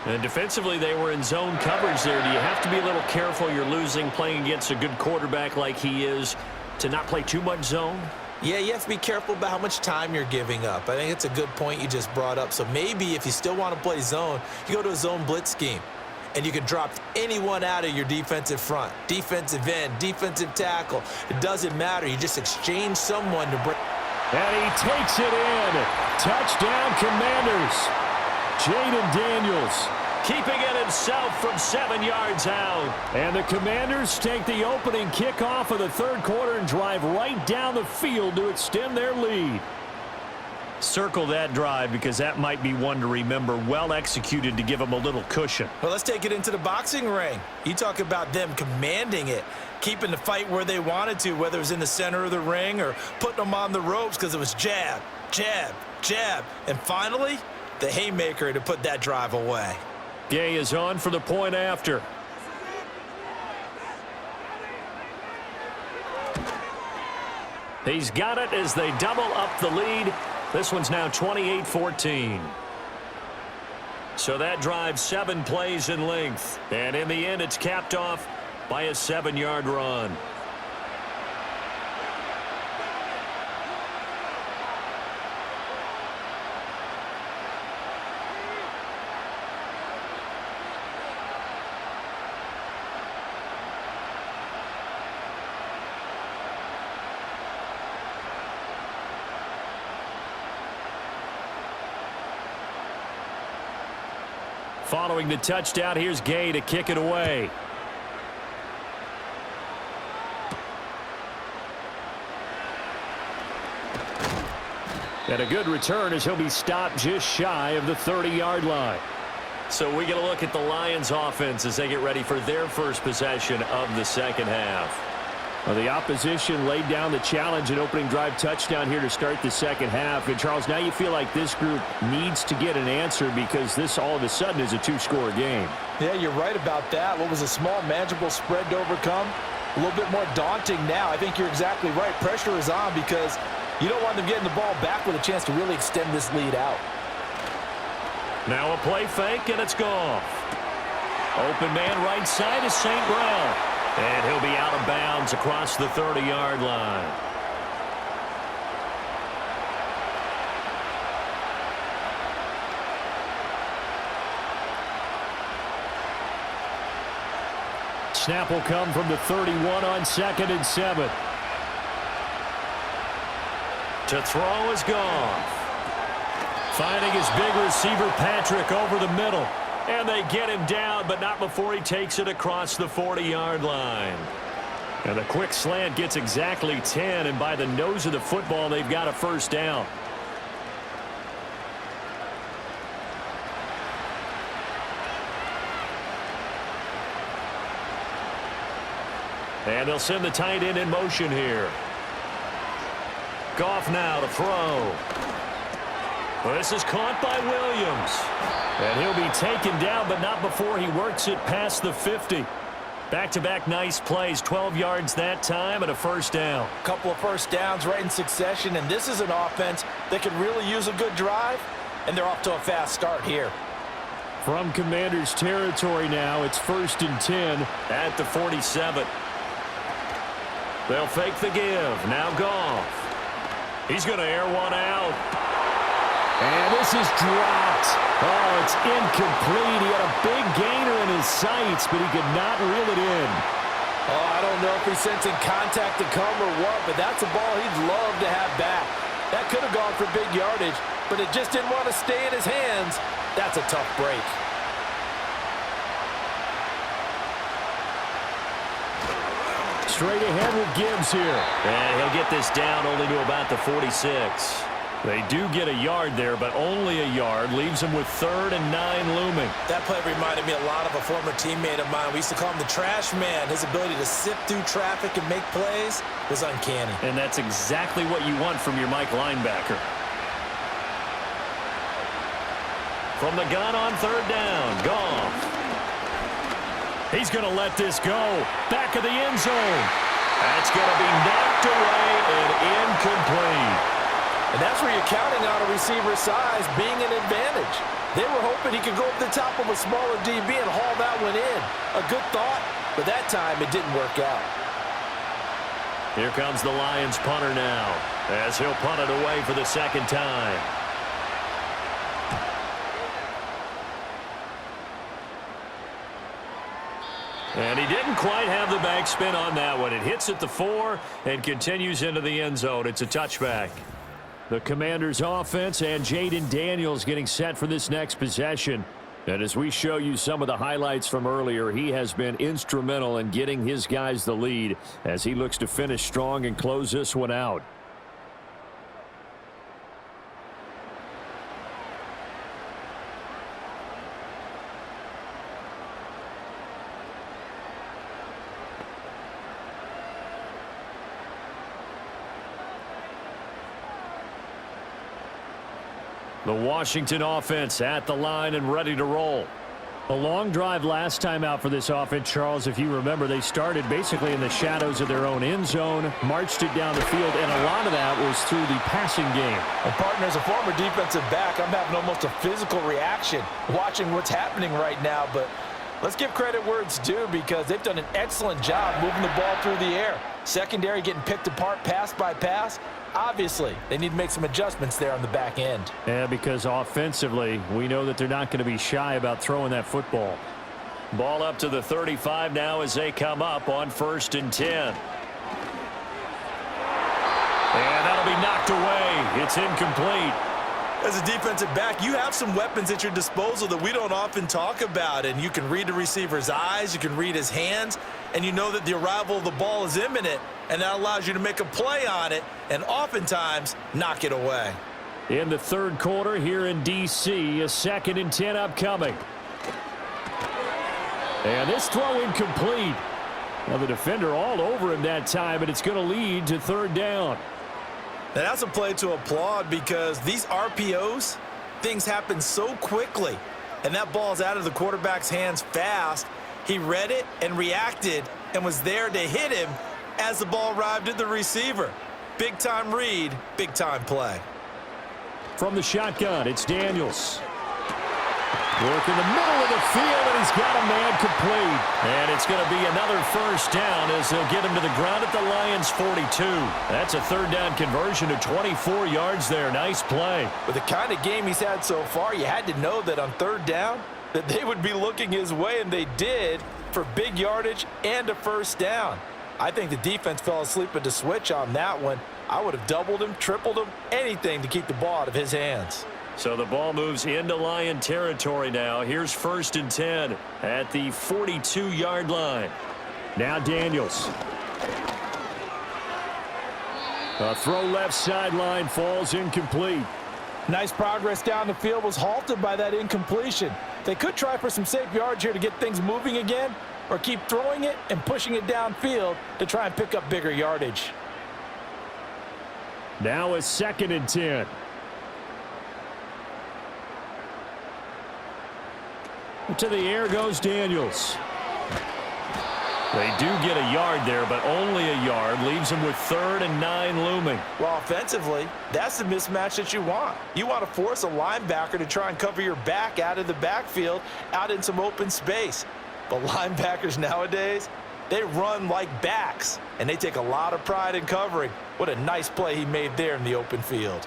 And defensively, they were in zone coverage there. Do you have to be a little careful? You're losing playing against a good quarterback like he is to not play too much zone? Yeah, you have to be careful about how much time you're giving up. I think it's a good point you just brought up. So maybe if you still want to play zone, you go to a zone blitz scheme. And you can drop anyone out of your defensive front, defensive end, defensive tackle. It doesn't matter. You just exchange someone to bring. And he takes it in. Touchdown, Commanders. Jaden Daniels. Keeping it himself from 7 yards out. And the Commanders take the opening kickoff of the 3rd quarter and drive right down the field to extend their lead. Circle that drive because that might be one to remember. Well executed to give them a little cushion. Well, let's take it into the boxing ring. You talk about them commanding it, keeping the fight where they wanted to, whether it was in the center of the ring or putting them on the ropes because it was jab, jab, jab. And finally, the haymaker to put that drive away. Gay is on for the point after. He's got it as they double up the lead. This one's now 28-14. So that drive 7 plays in length. And in the end, it's capped off by a 7-yard run. Following the touchdown, here's Gay to kick it away. And a good return as he'll be stopped just shy of the 30-yard line. So we get a look at the Lions offense as they get ready for their first possession of the second half. Well, the opposition laid down the challenge and opening drive touchdown here to start the second half. And, Charles, now you feel like this group needs to get an answer because this all of a sudden is a two-score game. Yeah, you're right about that. What was a small, manageable spread to overcome? A little bit more daunting now. I think you're exactly right. Pressure is on because you don't want them getting the ball back with a chance to really extend this lead out. Now a play fake, and it's Goff. Open man right side is St. Brown. And he'll be out of bounds across the 30-yard line. Snap will come from the 31 on 2nd and 7. To throw is Goff. Finding his big receiver Patrick over the middle. And they get him down, but not before he takes it across the 40-yard line. And the quick slant gets exactly 10, and by the nose of the football, they've got a first down. And they'll send the tight end in motion here. Goff now to throw. Well, this is caught by Williams. And he'll be taken down, but not before he works it past the 50. Back-to-back nice plays, 12 yards that time and a first down. A couple of first downs right in succession, and this is an offense that can really use a good drive, and they're off to a fast start here. From Commanders territory now, it's 1st and 10 at the 47. They'll fake the give. Now Goff. He's going to air one out. And this is dropped. Oh, it's incomplete. He had a big gainer in his sights, but he could not reel it in. Oh, I don't know if he's sensing contact to come or what, but that's a ball he'd love to have back. That could have gone for big yardage, but it just didn't want to stay in his hands. That's a tough break. Straight ahead with Gibbs here. And he'll get this down only to about the 46. They do get a yard there, but only a yard. Leaves them with 3rd and 9 looming. That play reminded me a lot of a former teammate of mine. We used to call him the trash man. His ability to sift through traffic and make plays was uncanny. And that's exactly what you want from your Mike linebacker. From the gun on 3rd down, Goff. He's going to let this go. Back of the end zone. That's going to be knocked away and incomplete. And that's where you're counting on a receiver's size being an advantage. They were hoping he could go up the top of a smaller DB and haul that one in. A good thought, but that time it didn't work out. Here comes the Lions punter now, as he'll punt it away for the second time. And he didn't quite have the backspin on that one. It hits at the 4 and continues into the end zone. It's a touchback. The Commanders' offense and Jaden Daniels getting set for this next possession. And as we show you some of the highlights from earlier, he has been instrumental in getting his guys the lead as he looks to finish strong and close this one out. The Washington offense at the line and ready to roll. A long drive last time out for this offense, Charles. If you remember, they started basically in the shadows of their own end zone, marched it down the field, and a lot of that was through the passing game. And partner, as a former defensive back, I'm having almost a physical reaction watching what's happening right now. But let's give credit where it's due because they've done an excellent job moving the ball through the air. Secondary getting picked apart pass by pass. Obviously, they need to make some adjustments there on the back end. Yeah, because offensively, we know that they're not going to be shy about throwing that football. Ball up to the 35 now as they come up on 1st and 10. And that'll be knocked away. It's incomplete. As a defensive back, you have some weapons at your disposal that we don't often talk about, and you can read the receiver's eyes, you can read his hands, and you know that the arrival of the ball is imminent, and that allows you to make a play on it and oftentimes knock it away. In the third quarter here in D.C., a 2nd and 10 upcoming. And this throw incomplete. Now the defender all over him that time, and it's going to lead to 3rd down. And that's a play to applaud because these RPOs, things happen so quickly. And that ball's out of the quarterback's hands fast. He read it and reacted and was there to hit him as the ball arrived at the receiver. Big-time read, big-time play. From the shotgun, it's Daniels. Work in the middle of the field, and he's got a man complete. And it's going to be another 1st down as they'll get him to the ground at the Lions' 42. That's a 3rd down conversion to 24 yards there. Nice play. With the kind of game he's had so far, you had to know that on 3rd down that they would be looking his way, and they did for big yardage and a 1st down. I think the defense fell asleep at the switch on that one. I would have doubled him, tripled him, anything to keep the ball out of his hands. So the ball moves into Lion territory now. Here's 1st and 10 at the 42-yard line. Now Daniels. A throw left sideline falls incomplete. Nice progress down the field was halted by that incompletion. They could try for some safe yards here to get things moving again, or keep throwing it and pushing it downfield to try and pick up bigger yardage. Now a 2nd and 10. To the air goes Daniels. They do get a yard there, but only a yard. Leaves them with 3rd and 9 looming. Well, offensively, that's the mismatch that you want. You want to force a linebacker to try and cover your back out of the backfield, out in some open space. But linebackers nowadays, they run like backs, and they take a lot of pride in covering. What a nice play he made there in the open field.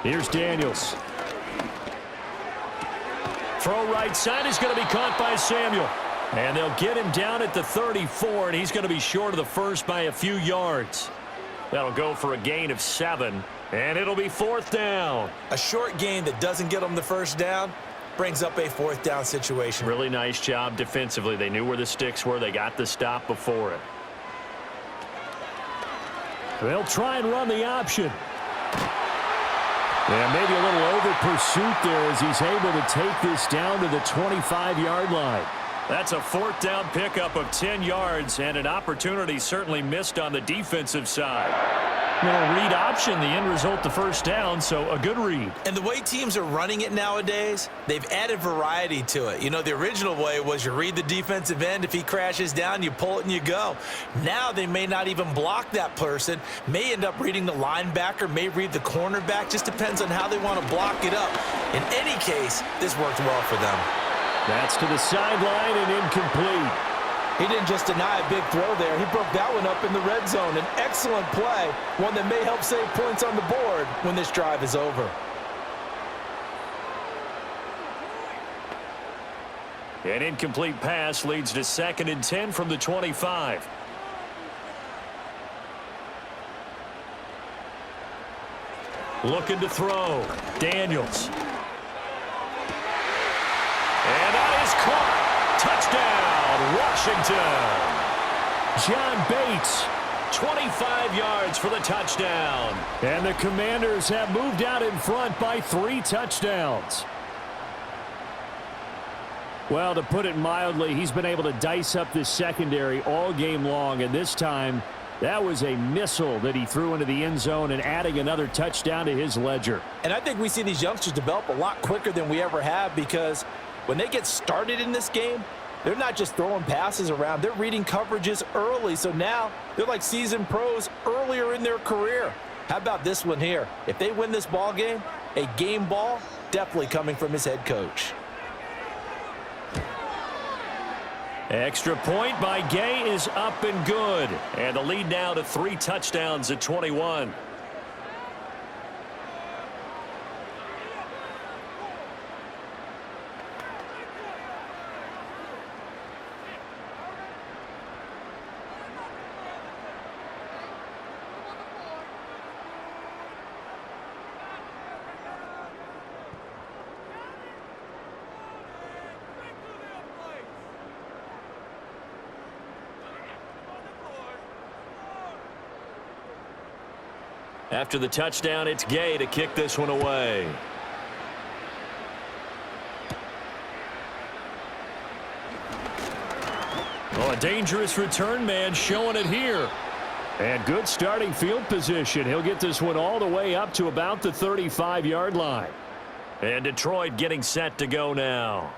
Here's Daniels. Throw right side is going to be caught by Samuel. And they'll get him down at the 34, and he's going to be short of the 1st by a few yards. That'll go for a gain of 7, and it'll be 4th down. A short gain that doesn't get them the 1st down brings up a 4th down situation. Really nice job defensively. They knew where the sticks were. They got the stop before it. They'll try and run the option. And maybe a little over pursuit there as he's able to take this down to the 25-yard line. That's a 4th down pickup of 10 yards, and an opportunity certainly missed on the defensive side. Little read option, the end result, the 1st down, so a good read. And the way teams are running it nowadays, they've added variety to it. You know, the original way was you read the defensive end. If he crashes down, you pull it and you go. Now they may not even block that person, may end up reading the linebacker, may read the cornerback. Just depends on how they want to block it up. In any case, this worked well for them. That's to the sideline and incomplete. He didn't just deny a big throw there. He broke that one up in the red zone. An excellent play, one that may help save points on the board when this drive is over. An incomplete pass leads to 2nd and 10 from the 25. Looking to throw. Daniels. And that is caught. Touchdown, Washington. John Bates. 25 yards for the touchdown. And the Commanders have moved out in front by 3 touchdowns. Well, to put it mildly, he's been able to dice up this secondary all game long, and this time that was a missile that he threw into the end zone and adding another touchdown to his ledger. And I think we see these youngsters develop a lot quicker than we ever have, because when they get started in this game, they're not just throwing passes around. They're reading coverages early. So now they're like seasoned pros earlier in their career. How about this one here? If they win this ball game, a game ball definitely coming from his head coach. Extra point by Gay is up and good. And the lead now to 3 touchdowns at 21. After the touchdown, it's Gay to kick this one away. Oh, a dangerous return man showing it here. And good starting field position. He'll get this one all the way up to about the 35-yard line. And Detroit getting set to go now.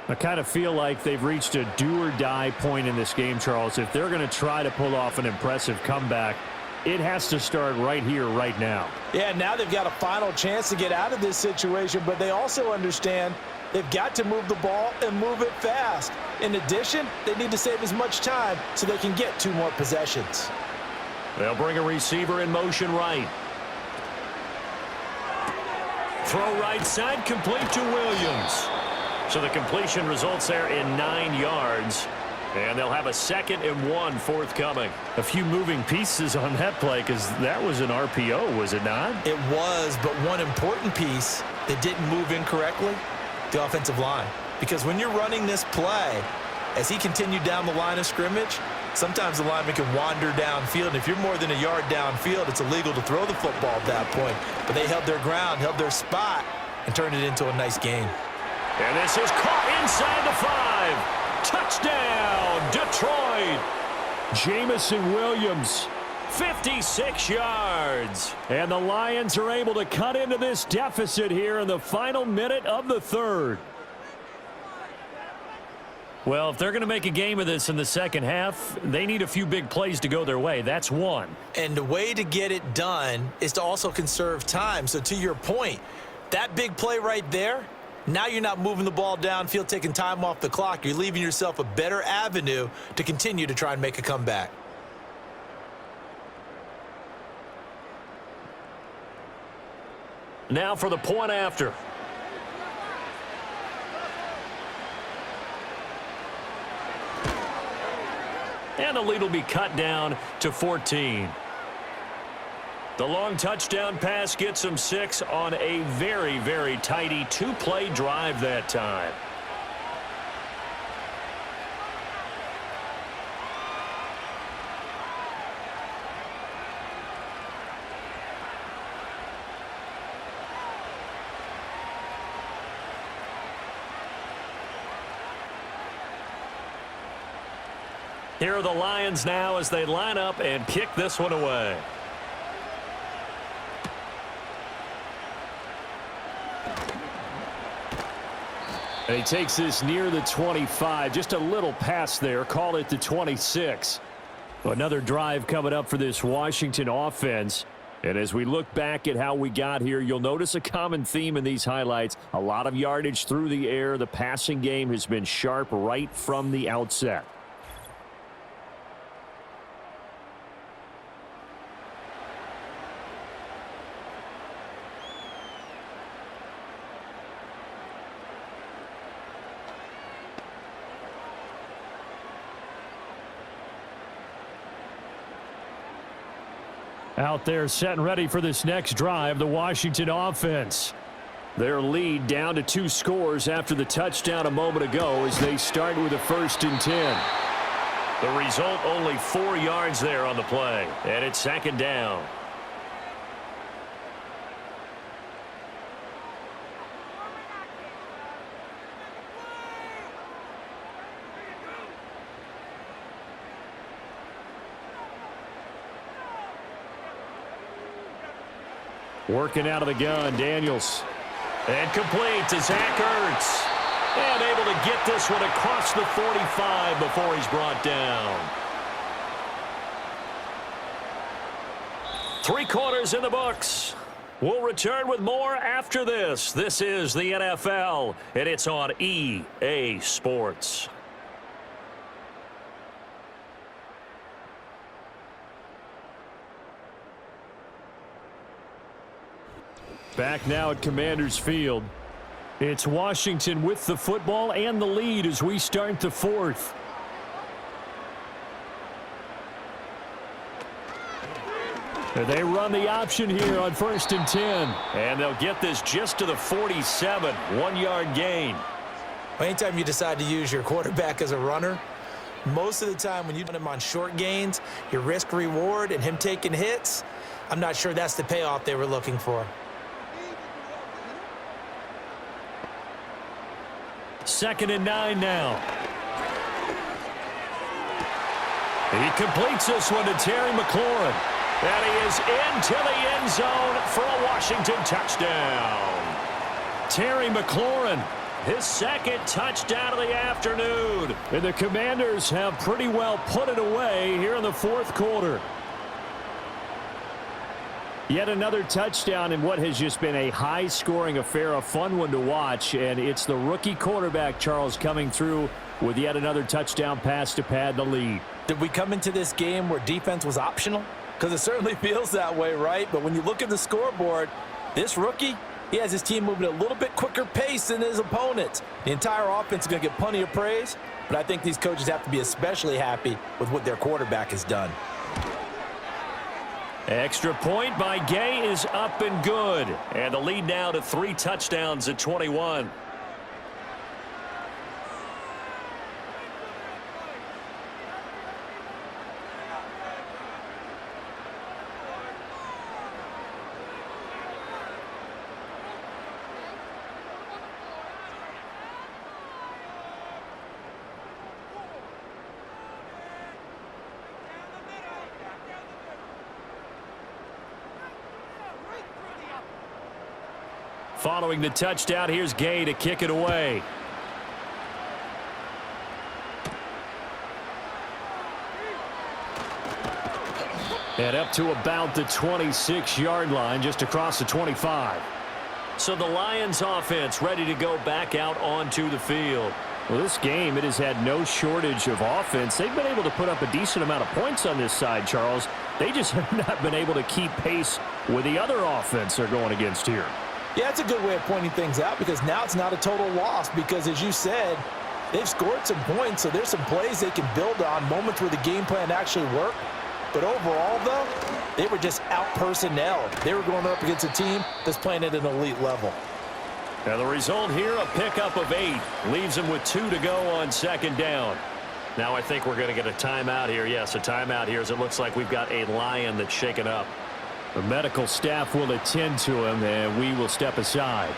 I kind of feel like they've reached a do-or-die point in this game, Charles. If they're going to try to pull off an impressive comeback, it has to start right here, right now. Yeah, now they've got a final chance to get out of this situation, but they also understand they've got to move the ball and move it fast. In addition, they need to save as much time so they can get 2 more possessions. They'll bring a receiver in motion right. Throw right side, complete to Williams. So the completion results there in 9 yards. And they'll have a 2nd and 1 forthcoming. A few moving pieces on that play because that was an RPO, was it not? It was, but one important piece that didn't move incorrectly, the offensive line. Because when you're running this play, as he continued down the line of scrimmage, sometimes the lineman can wander downfield. And if you're more than a yard downfield, it's illegal to throw the football at that point. But they held their ground, held their spot, and turned it into a nice game. And this is caught inside the 5. Touchdown, Detroit. Jamison Williams. 56 yards. And the Lions are able to cut into this deficit here in the final minute of the 3rd. Well, if they're going to make a game of this in the second half, they need a few big plays to go their way. That's one. And the way to get it done is to also conserve time. So to your point, that big play right there, now you're not moving the ball downfield, taking time off the clock. You're leaving yourself a better avenue to continue to try and make a comeback. Now for the point after. And the lead will be cut down to 14. The long touchdown pass gets them 6 on a very, very tidy 2-play drive that time. Here are the Lions now as they line up and kick this one away. And he takes this near the 25. Just a little pass there. Call it the 26. Another drive coming up for this Washington offense. And as we look back at how we got here, you'll notice a common theme in these highlights. A lot of yardage through the air. The passing game has been sharp right from the outset. Out there set and ready for this next drive, the Washington offense. Their lead down to 2 scores after the touchdown a moment ago as they start with a 1st and 10. The result, only 4 yards there on the play, and it's 2nd down. Working out of the gun, Daniels. And complete to Zach Ertz. And able to get this one across the 45 before he's brought down. 3 quarters in the books. We'll return with more after this. This is the NFL, and it's on EA Sports. Back now at Commanders Field. It's Washington with the football and the lead as we start the 4th. They run the option here on 1st and 10. And they'll get this just to the 47. 1-yard gain. Anytime you decide to use your quarterback as a runner, most of the time when you put him on short gains, your risk reward and him taking hits, I'm not sure that's the payoff they were looking for. Second and 9 now. He completes this one to Terry McLaurin. And he is into the end zone for a Washington touchdown. Terry McLaurin, his second touchdown of the afternoon. And the Commanders have pretty well put it away here in the fourth quarter. Yet another touchdown in what has just been a high-scoring affair, a fun one to watch. And it's the rookie quarterback, Charles, coming through with yet another touchdown pass to pad the lead. Did we come into this game where defense was optional? Because it certainly feels that way, right? But when you look at the scoreboard, this rookie, he has his team moving at a little bit quicker pace than his opponents. The entire offense is going to get plenty of praise, but I think these coaches have to be especially happy with what their quarterback has done. Extra point by Gay is up and good. And the lead now to 3 touchdowns at 21. Following the touchdown, here's Gay to kick it away. And up to about the 26-yard line, just across the 25. So the Lions offense ready to go back out onto the field. Well, this game, it has had no shortage of offense. They've been able to put up a decent amount of points on this side, Charles. They just have not been able to keep pace with the other offense they're going against here. Yeah, that's a good way of pointing things out because now it's not a total loss because, as you said, they've scored some points, so there's some plays they can build on, moments where the game plan actually worked. But overall, though, they were just out-personnelled. They were going up against a team that's playing at an elite level. Now the result here, a pickup of 8. Leaves them with 2 to go on second down. Now I think we're going to get a timeout here. Yes, a timeout here as it looks like we've got a Lion that's shaken up. The medical staff will attend to him, and we will step aside.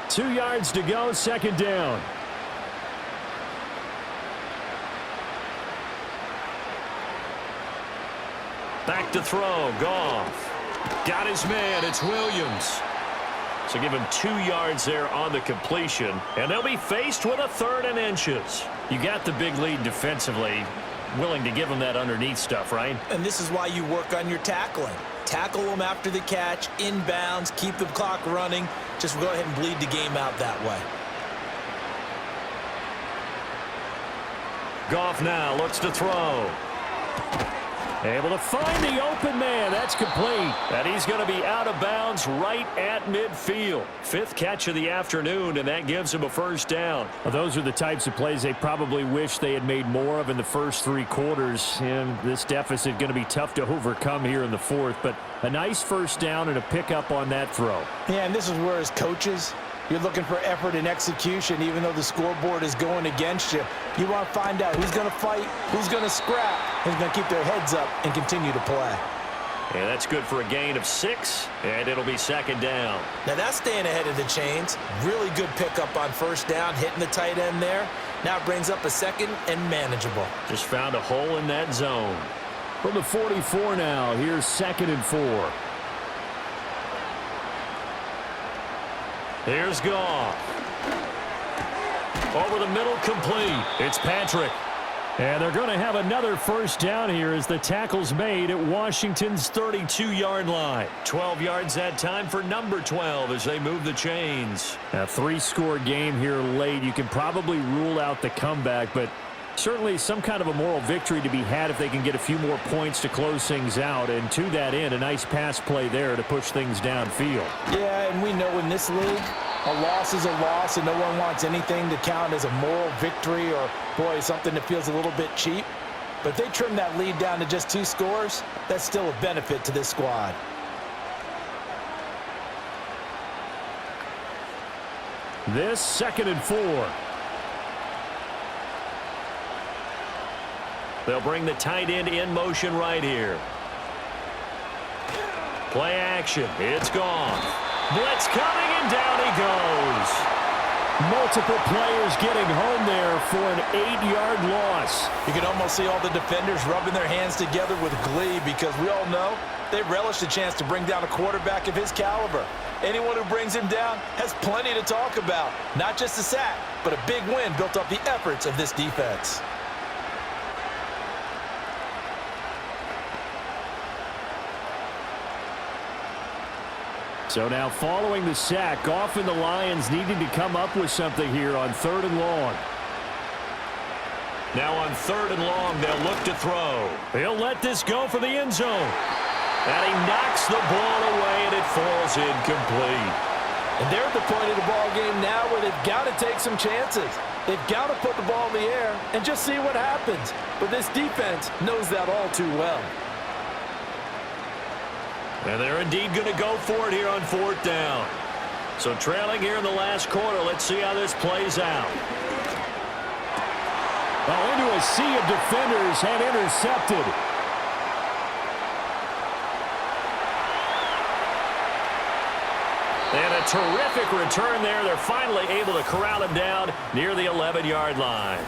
Two yards to go, second down. Back to throw, Goff. Got his man, it's Williams. So give him 2 yards there on the completion, and they'll be faced with a 3rd and inches. You got the big lead defensively, willing to give them that underneath stuff, right? And this is why you work on your tackling. Tackle them after the catch, inbounds, keep the clock running. Just go ahead and bleed the game out that way. Goff now looks to throw. Able to find the open man. That's complete. And he's going to be out of bounds right at midfield. 5th catch of the afternoon, and that gives him a first down. Well, those are the types of plays they probably wish they had made more of in the first 3 quarters. And this deficit going to be tough to overcome here in the 4th. But a nice first down and a pickup on that throw. Yeah, and this is where as coaches, you're looking for effort and execution, even though the scoreboard is going against you. You want to find out who's going to fight, who's going to scrap, who's going to keep their heads up and continue to play. And that's good for a gain of 6, and it'll be second down. Now that's staying ahead of the chains. Really good pickup on first down, hitting the tight end there. Now it brings up a 2nd and manageable. Just found a hole in that zone. From the 44 now, here's 2nd and 4. Here's Goff. Over the middle, complete. It's Patrick. And they're going to have another first down here as the tackle's made at Washington's 32-yard line. 12 yards that time for number 12 as they move the chains. A 3-score game here late. You can probably rule out the comeback, but certainly some kind of a moral victory to be had if they can get a few more points to close things out. And to that end, a nice pass play there to push things downfield. Yeah, and we know in this league, a loss is a loss, and no one wants anything to count as a moral victory or, boy, something that feels a little bit cheap. But if they trim that lead down to just 2 scores, that's still a benefit to this squad. This 2nd and 4. They'll bring the tight end in motion right here. Play action. It's gone. Blitz coming, and down he goes. Multiple players getting home there for an 8-yard loss. You can almost see all the defenders rubbing their hands together with glee because we all know they relish the chance to bring down a quarterback of his caliber. Anyone who brings him down has plenty to talk about. Not just a sack, but a big win built off the efforts of this defense. So now following the sack, often the Lions needing to come up with something here on 3rd and long. Now on 3rd and long, they'll look to throw. He'll let this go for the end zone. And he knocks the ball away, and it falls incomplete. And they're at the point of the ball game now where they've got to take some chances. They've got to put the ball in the air and just see what happens. But this defense knows that all too well. And they're indeed going to go for it here on 4th down. So trailing here in the last quarter, let's see how this plays out. Oh, into a sea of defenders and intercepted. And a terrific return there. They're finally able to corral him down near the 11-yard line.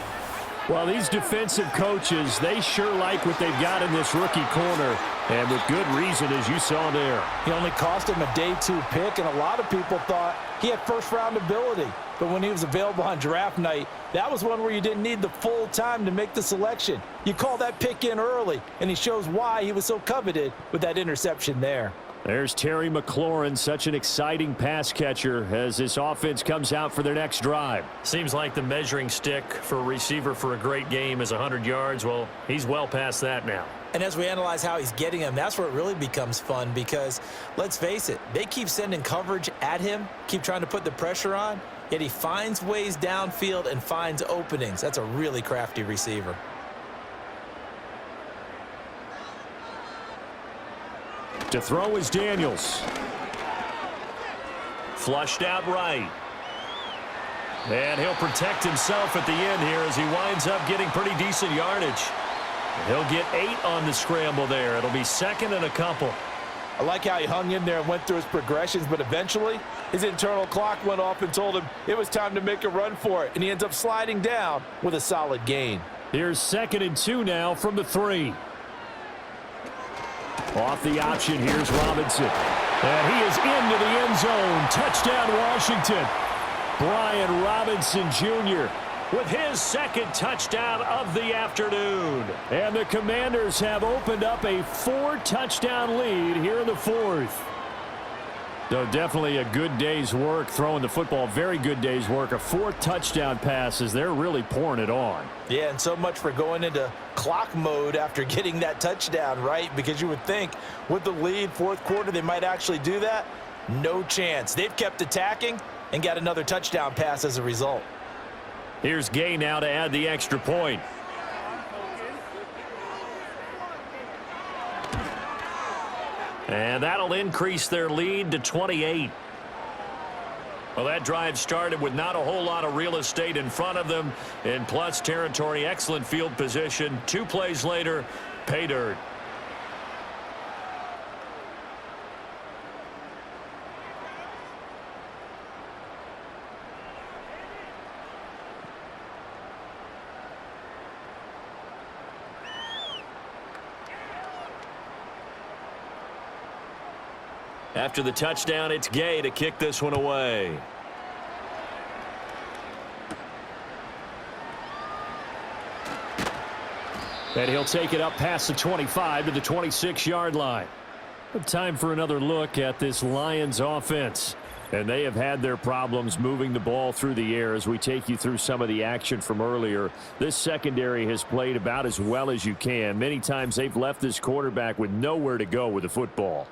Well, these defensive coaches, they sure like what they've got in this rookie corner, and with good reason, as you saw there. He only cost him a day 2 pick, and a lot of people thought he had first-round ability. But when he was available on draft night, that was one where you didn't need the full time to make the selection. You call that pick in early, and he shows why he was so coveted with that interception there. There's Terry McLaurin, such an exciting pass catcher as this offense comes out for their next drive. Seems like the measuring stick for a receiver for a great game is 100 yards. Well, he's well past that now. And as we analyze how he's getting them, that's where it really becomes fun because, let's face it, they keep sending coverage at him, keep trying to put the pressure on, yet he finds ways downfield and finds openings. That's a really crafty receiver. To throw is Daniels. Flushed out right. And he'll protect himself at the end here as he winds up getting pretty decent yardage. He'll get 8 on the scramble there. It'll be 2nd and a couple. I like how he hung in there and went through his progressions, but eventually his internal clock went off and told him it was time to make a run for it, and he ends up sliding down with a solid gain. Here's 2nd and 2 now from the 3. Off the option, here's Robinson. And he is into the end zone. Touchdown, Washington. Brian Robinson Jr. with his 2nd touchdown of the afternoon. And the Commanders have opened up a 4-touchdown lead here in the 4th. So definitely a good day's work throwing the football. Very good day's work. A 4th touchdown pass as they're really pouring it on. Yeah, and so much for going into clock mode after getting that touchdown, right? Because you would think with the lead, 4th quarter, they might actually do that. No chance. They've kept attacking and got another touchdown pass as a result. Here's Gay now to add the extra point. And that'll increase their lead to 28. Well, that drive started with not a whole lot of real estate in front of them. In plus territory, excellent field position. 2 plays later, pay dirt. After the touchdown, it's Gay to kick this one away. And he'll take it up past the 25 to the 26-yard line. Time for another look at this Lions offense. And they have had their problems moving the ball through the air as we take you through some of the action from earlier. This secondary has played about as well as you can. Many times they've left this quarterback with nowhere to go with the football.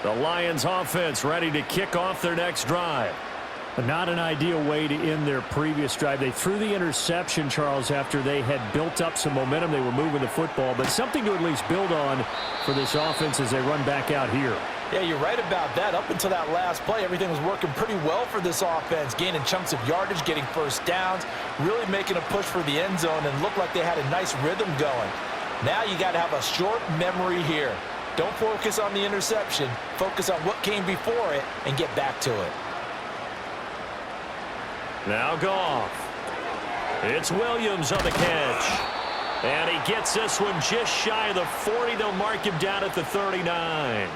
The Lions offense ready to kick off their next drive. But not an ideal way to end their previous drive. They threw the interception, Charles, after they had built up some momentum. They were moving the football, but something to at least build on for this offense as they run back out here. Yeah, you're right about that. Up until that last play, everything was working pretty well for this offense, gaining chunks of yardage, getting first downs, really making a push for the end zone, and looked like they had a nice rhythm going. Now you got to have a short memory here. Don't focus on the interception. Focus on what came before it and get back to it. Now Goff. It's Williams on the catch. And he gets this one just shy of the 40. They'll mark him down at the 39.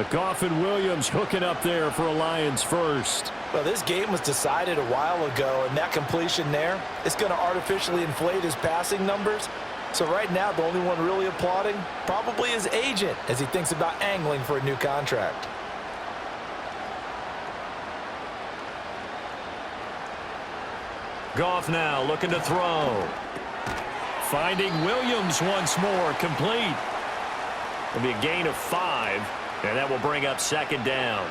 Goff and Williams hooking up there for a Lions first. Well, this game was decided a while ago, and that completion there is going to artificially inflate his passing numbers. So right now, the only one really applauding probably his agent as he thinks about angling for a new contract. Goff now looking to throw. Finding Williams once more, complete. It'll be a gain of 5, and that will bring up second down.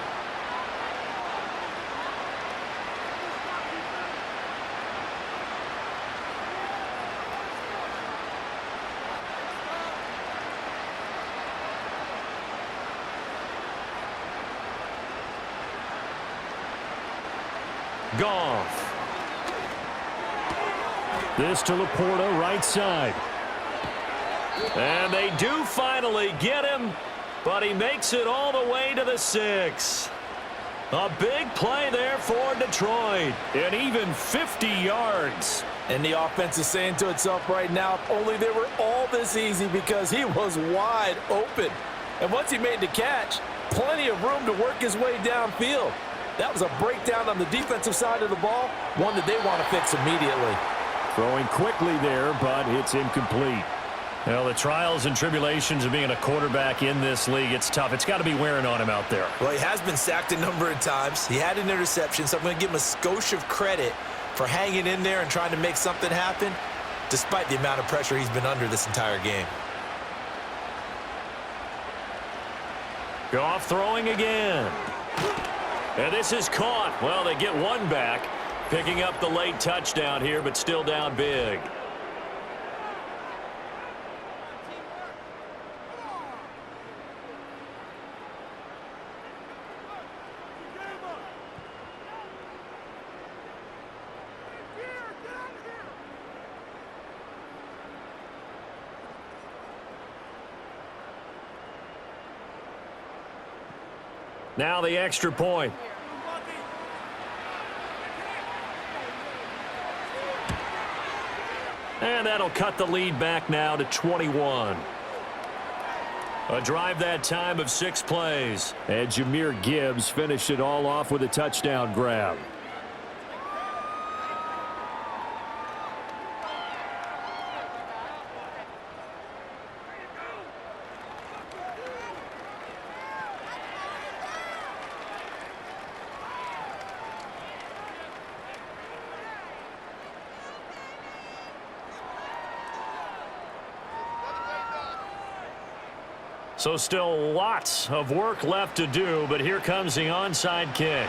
Goff. This to Laporta, right side. And they do finally get him, but he makes it all the way to the 6. A big play there for Detroit, and even 50 yards. And the offense is saying to itself right now, if only they were all this easy, because he was wide open. And once he made the catch, plenty of room to work his way downfield. That was a breakdown on the defensive side of the ball, one that they want to fix immediately. Throwing quickly there, but it's incomplete. Well, the trials and tribulations of being a quarterback in this league, it's tough. It's got to be wearing on him out there. Well, he has been sacked a number of times. He had an interception, so I'm going to give him a skosh of credit for hanging in there and trying to make something happen, despite the amount of pressure he's been under this entire game. Goff throwing again. And this is caught. Well, they get one back. Picking up the late touchdown here, but still down big. Now the extra point. And that'll cut the lead back now to 21. A drive that time of 6 plays. And Jahmyr Gibbs finished it all off with a touchdown grab. So still lots of work left to do, but here comes the onside kick.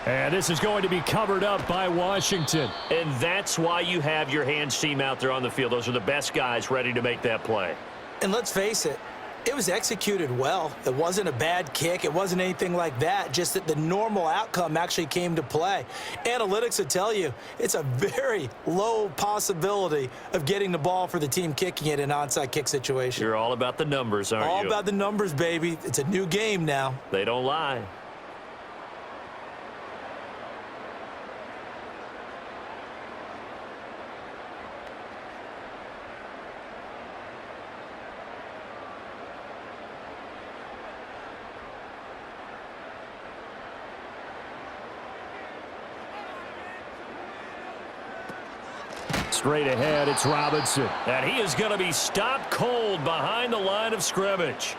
And this is going to be covered up by Washington. And that's why you have your hands team out there on the field. Those are the best guys ready to make that play. And let's face it, it was executed well. It wasn't a bad kick. It wasn't anything like that, just that the normal outcome actually came to play. Analytics will tell you it's a very low possibility of getting the ball for the team kicking it in an onside kick situation. You're all about the numbers, aren't you? All about the numbers, baby. It's a new game now. They don't lie. Straight ahead, it's Robinson. And he is going to be stopped cold behind the line of scrimmage.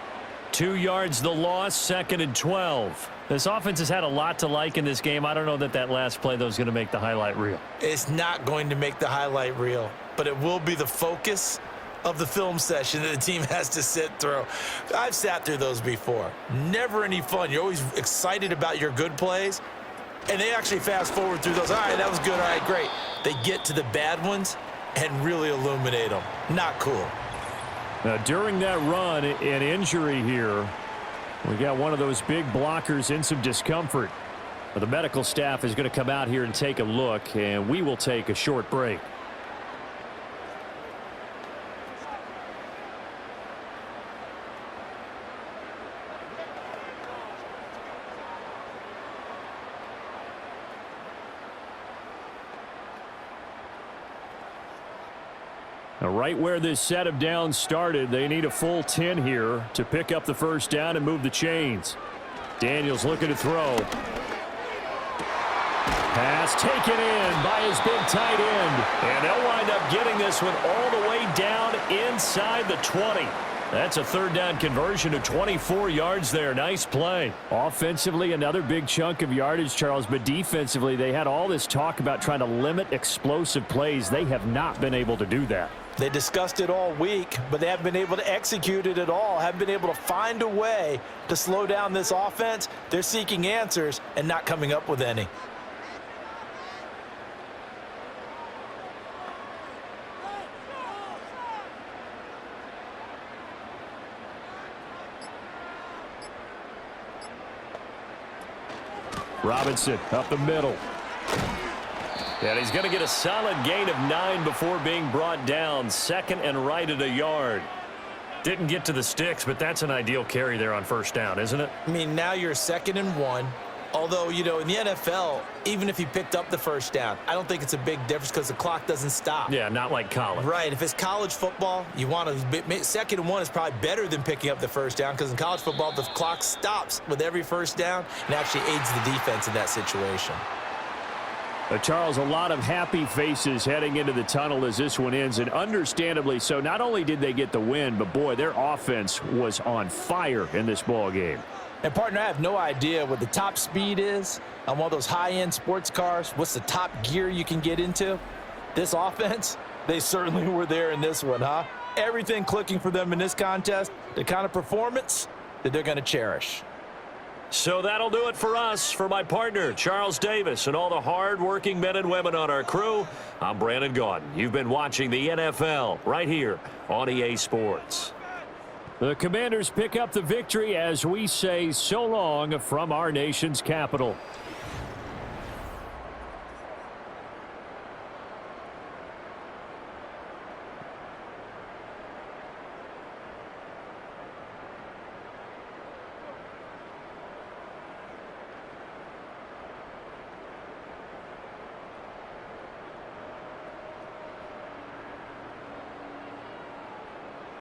2 yards the loss, 2nd and 12. This offense has had a lot to like in this game. I don't know that last play, though, is going to make the highlight reel. It's not going to make the highlight reel, but it will be the focus of the film session that the team has to sit through. I've sat through those before. Never any fun. You're always excited about your good plays, and they actually fast forward through those. All right, that was good. All right, great. They get to the bad ones and really illuminate them. Not cool. Now, during that run, an injury here. We got one of those big blockers in some discomfort. But the medical staff is going to come out here and take a look, and we will take a short break. Now, right where this set of downs started, they need a full 10 here to pick up the first down and move the chains. Daniels looking to throw. Pass taken in by his big tight end. And they'll wind up getting this one all the way down inside the 20. That's a third down conversion of 24 yards there. Nice play. Offensively, another big chunk of yardage, Charles, but defensively, they had all this talk about trying to limit explosive plays. They have not been able to do that. They discussed it all week, but they haven't been able to execute it at all, haven't been able to find a way to slow down this offense. They're seeking answers and not coming up with any. Robinson up the middle. And he's going to get a solid gain of 9 before being brought down. Second and right at a yard. Didn't get to the sticks, but that's an ideal carry there on first down, isn't it? I mean, now you're 2nd and 1. Although, you know, in the NFL, even if you picked up the first down, I don't think it's a big difference because the clock doesn't stop. Yeah, not like college. Right. If it's college football, you want to 2nd and 1 is probably better than picking up the first down because in college football, the clock stops with every first down and actually aids the defense in that situation. Charles, a lot of happy faces heading into the tunnel as this one ends, and understandably so. Not only did they get the win, but, boy, their offense was on fire in this ball game. And, partner, I have no idea what the top speed is on one of those high-end sports cars. What's the top gear you can get into? This offense, they certainly were there in this one, huh? Everything clicking for them in this contest, the kind of performance that they're going to cherish. So that'll do it for us. For my partner, Charles Davis, and all the hard-working men and women on our crew, I'm Brandon Gaudin. You've been watching the NFL right here on EA Sports. The Commanders pick up the victory as we say so long from our nation's capital.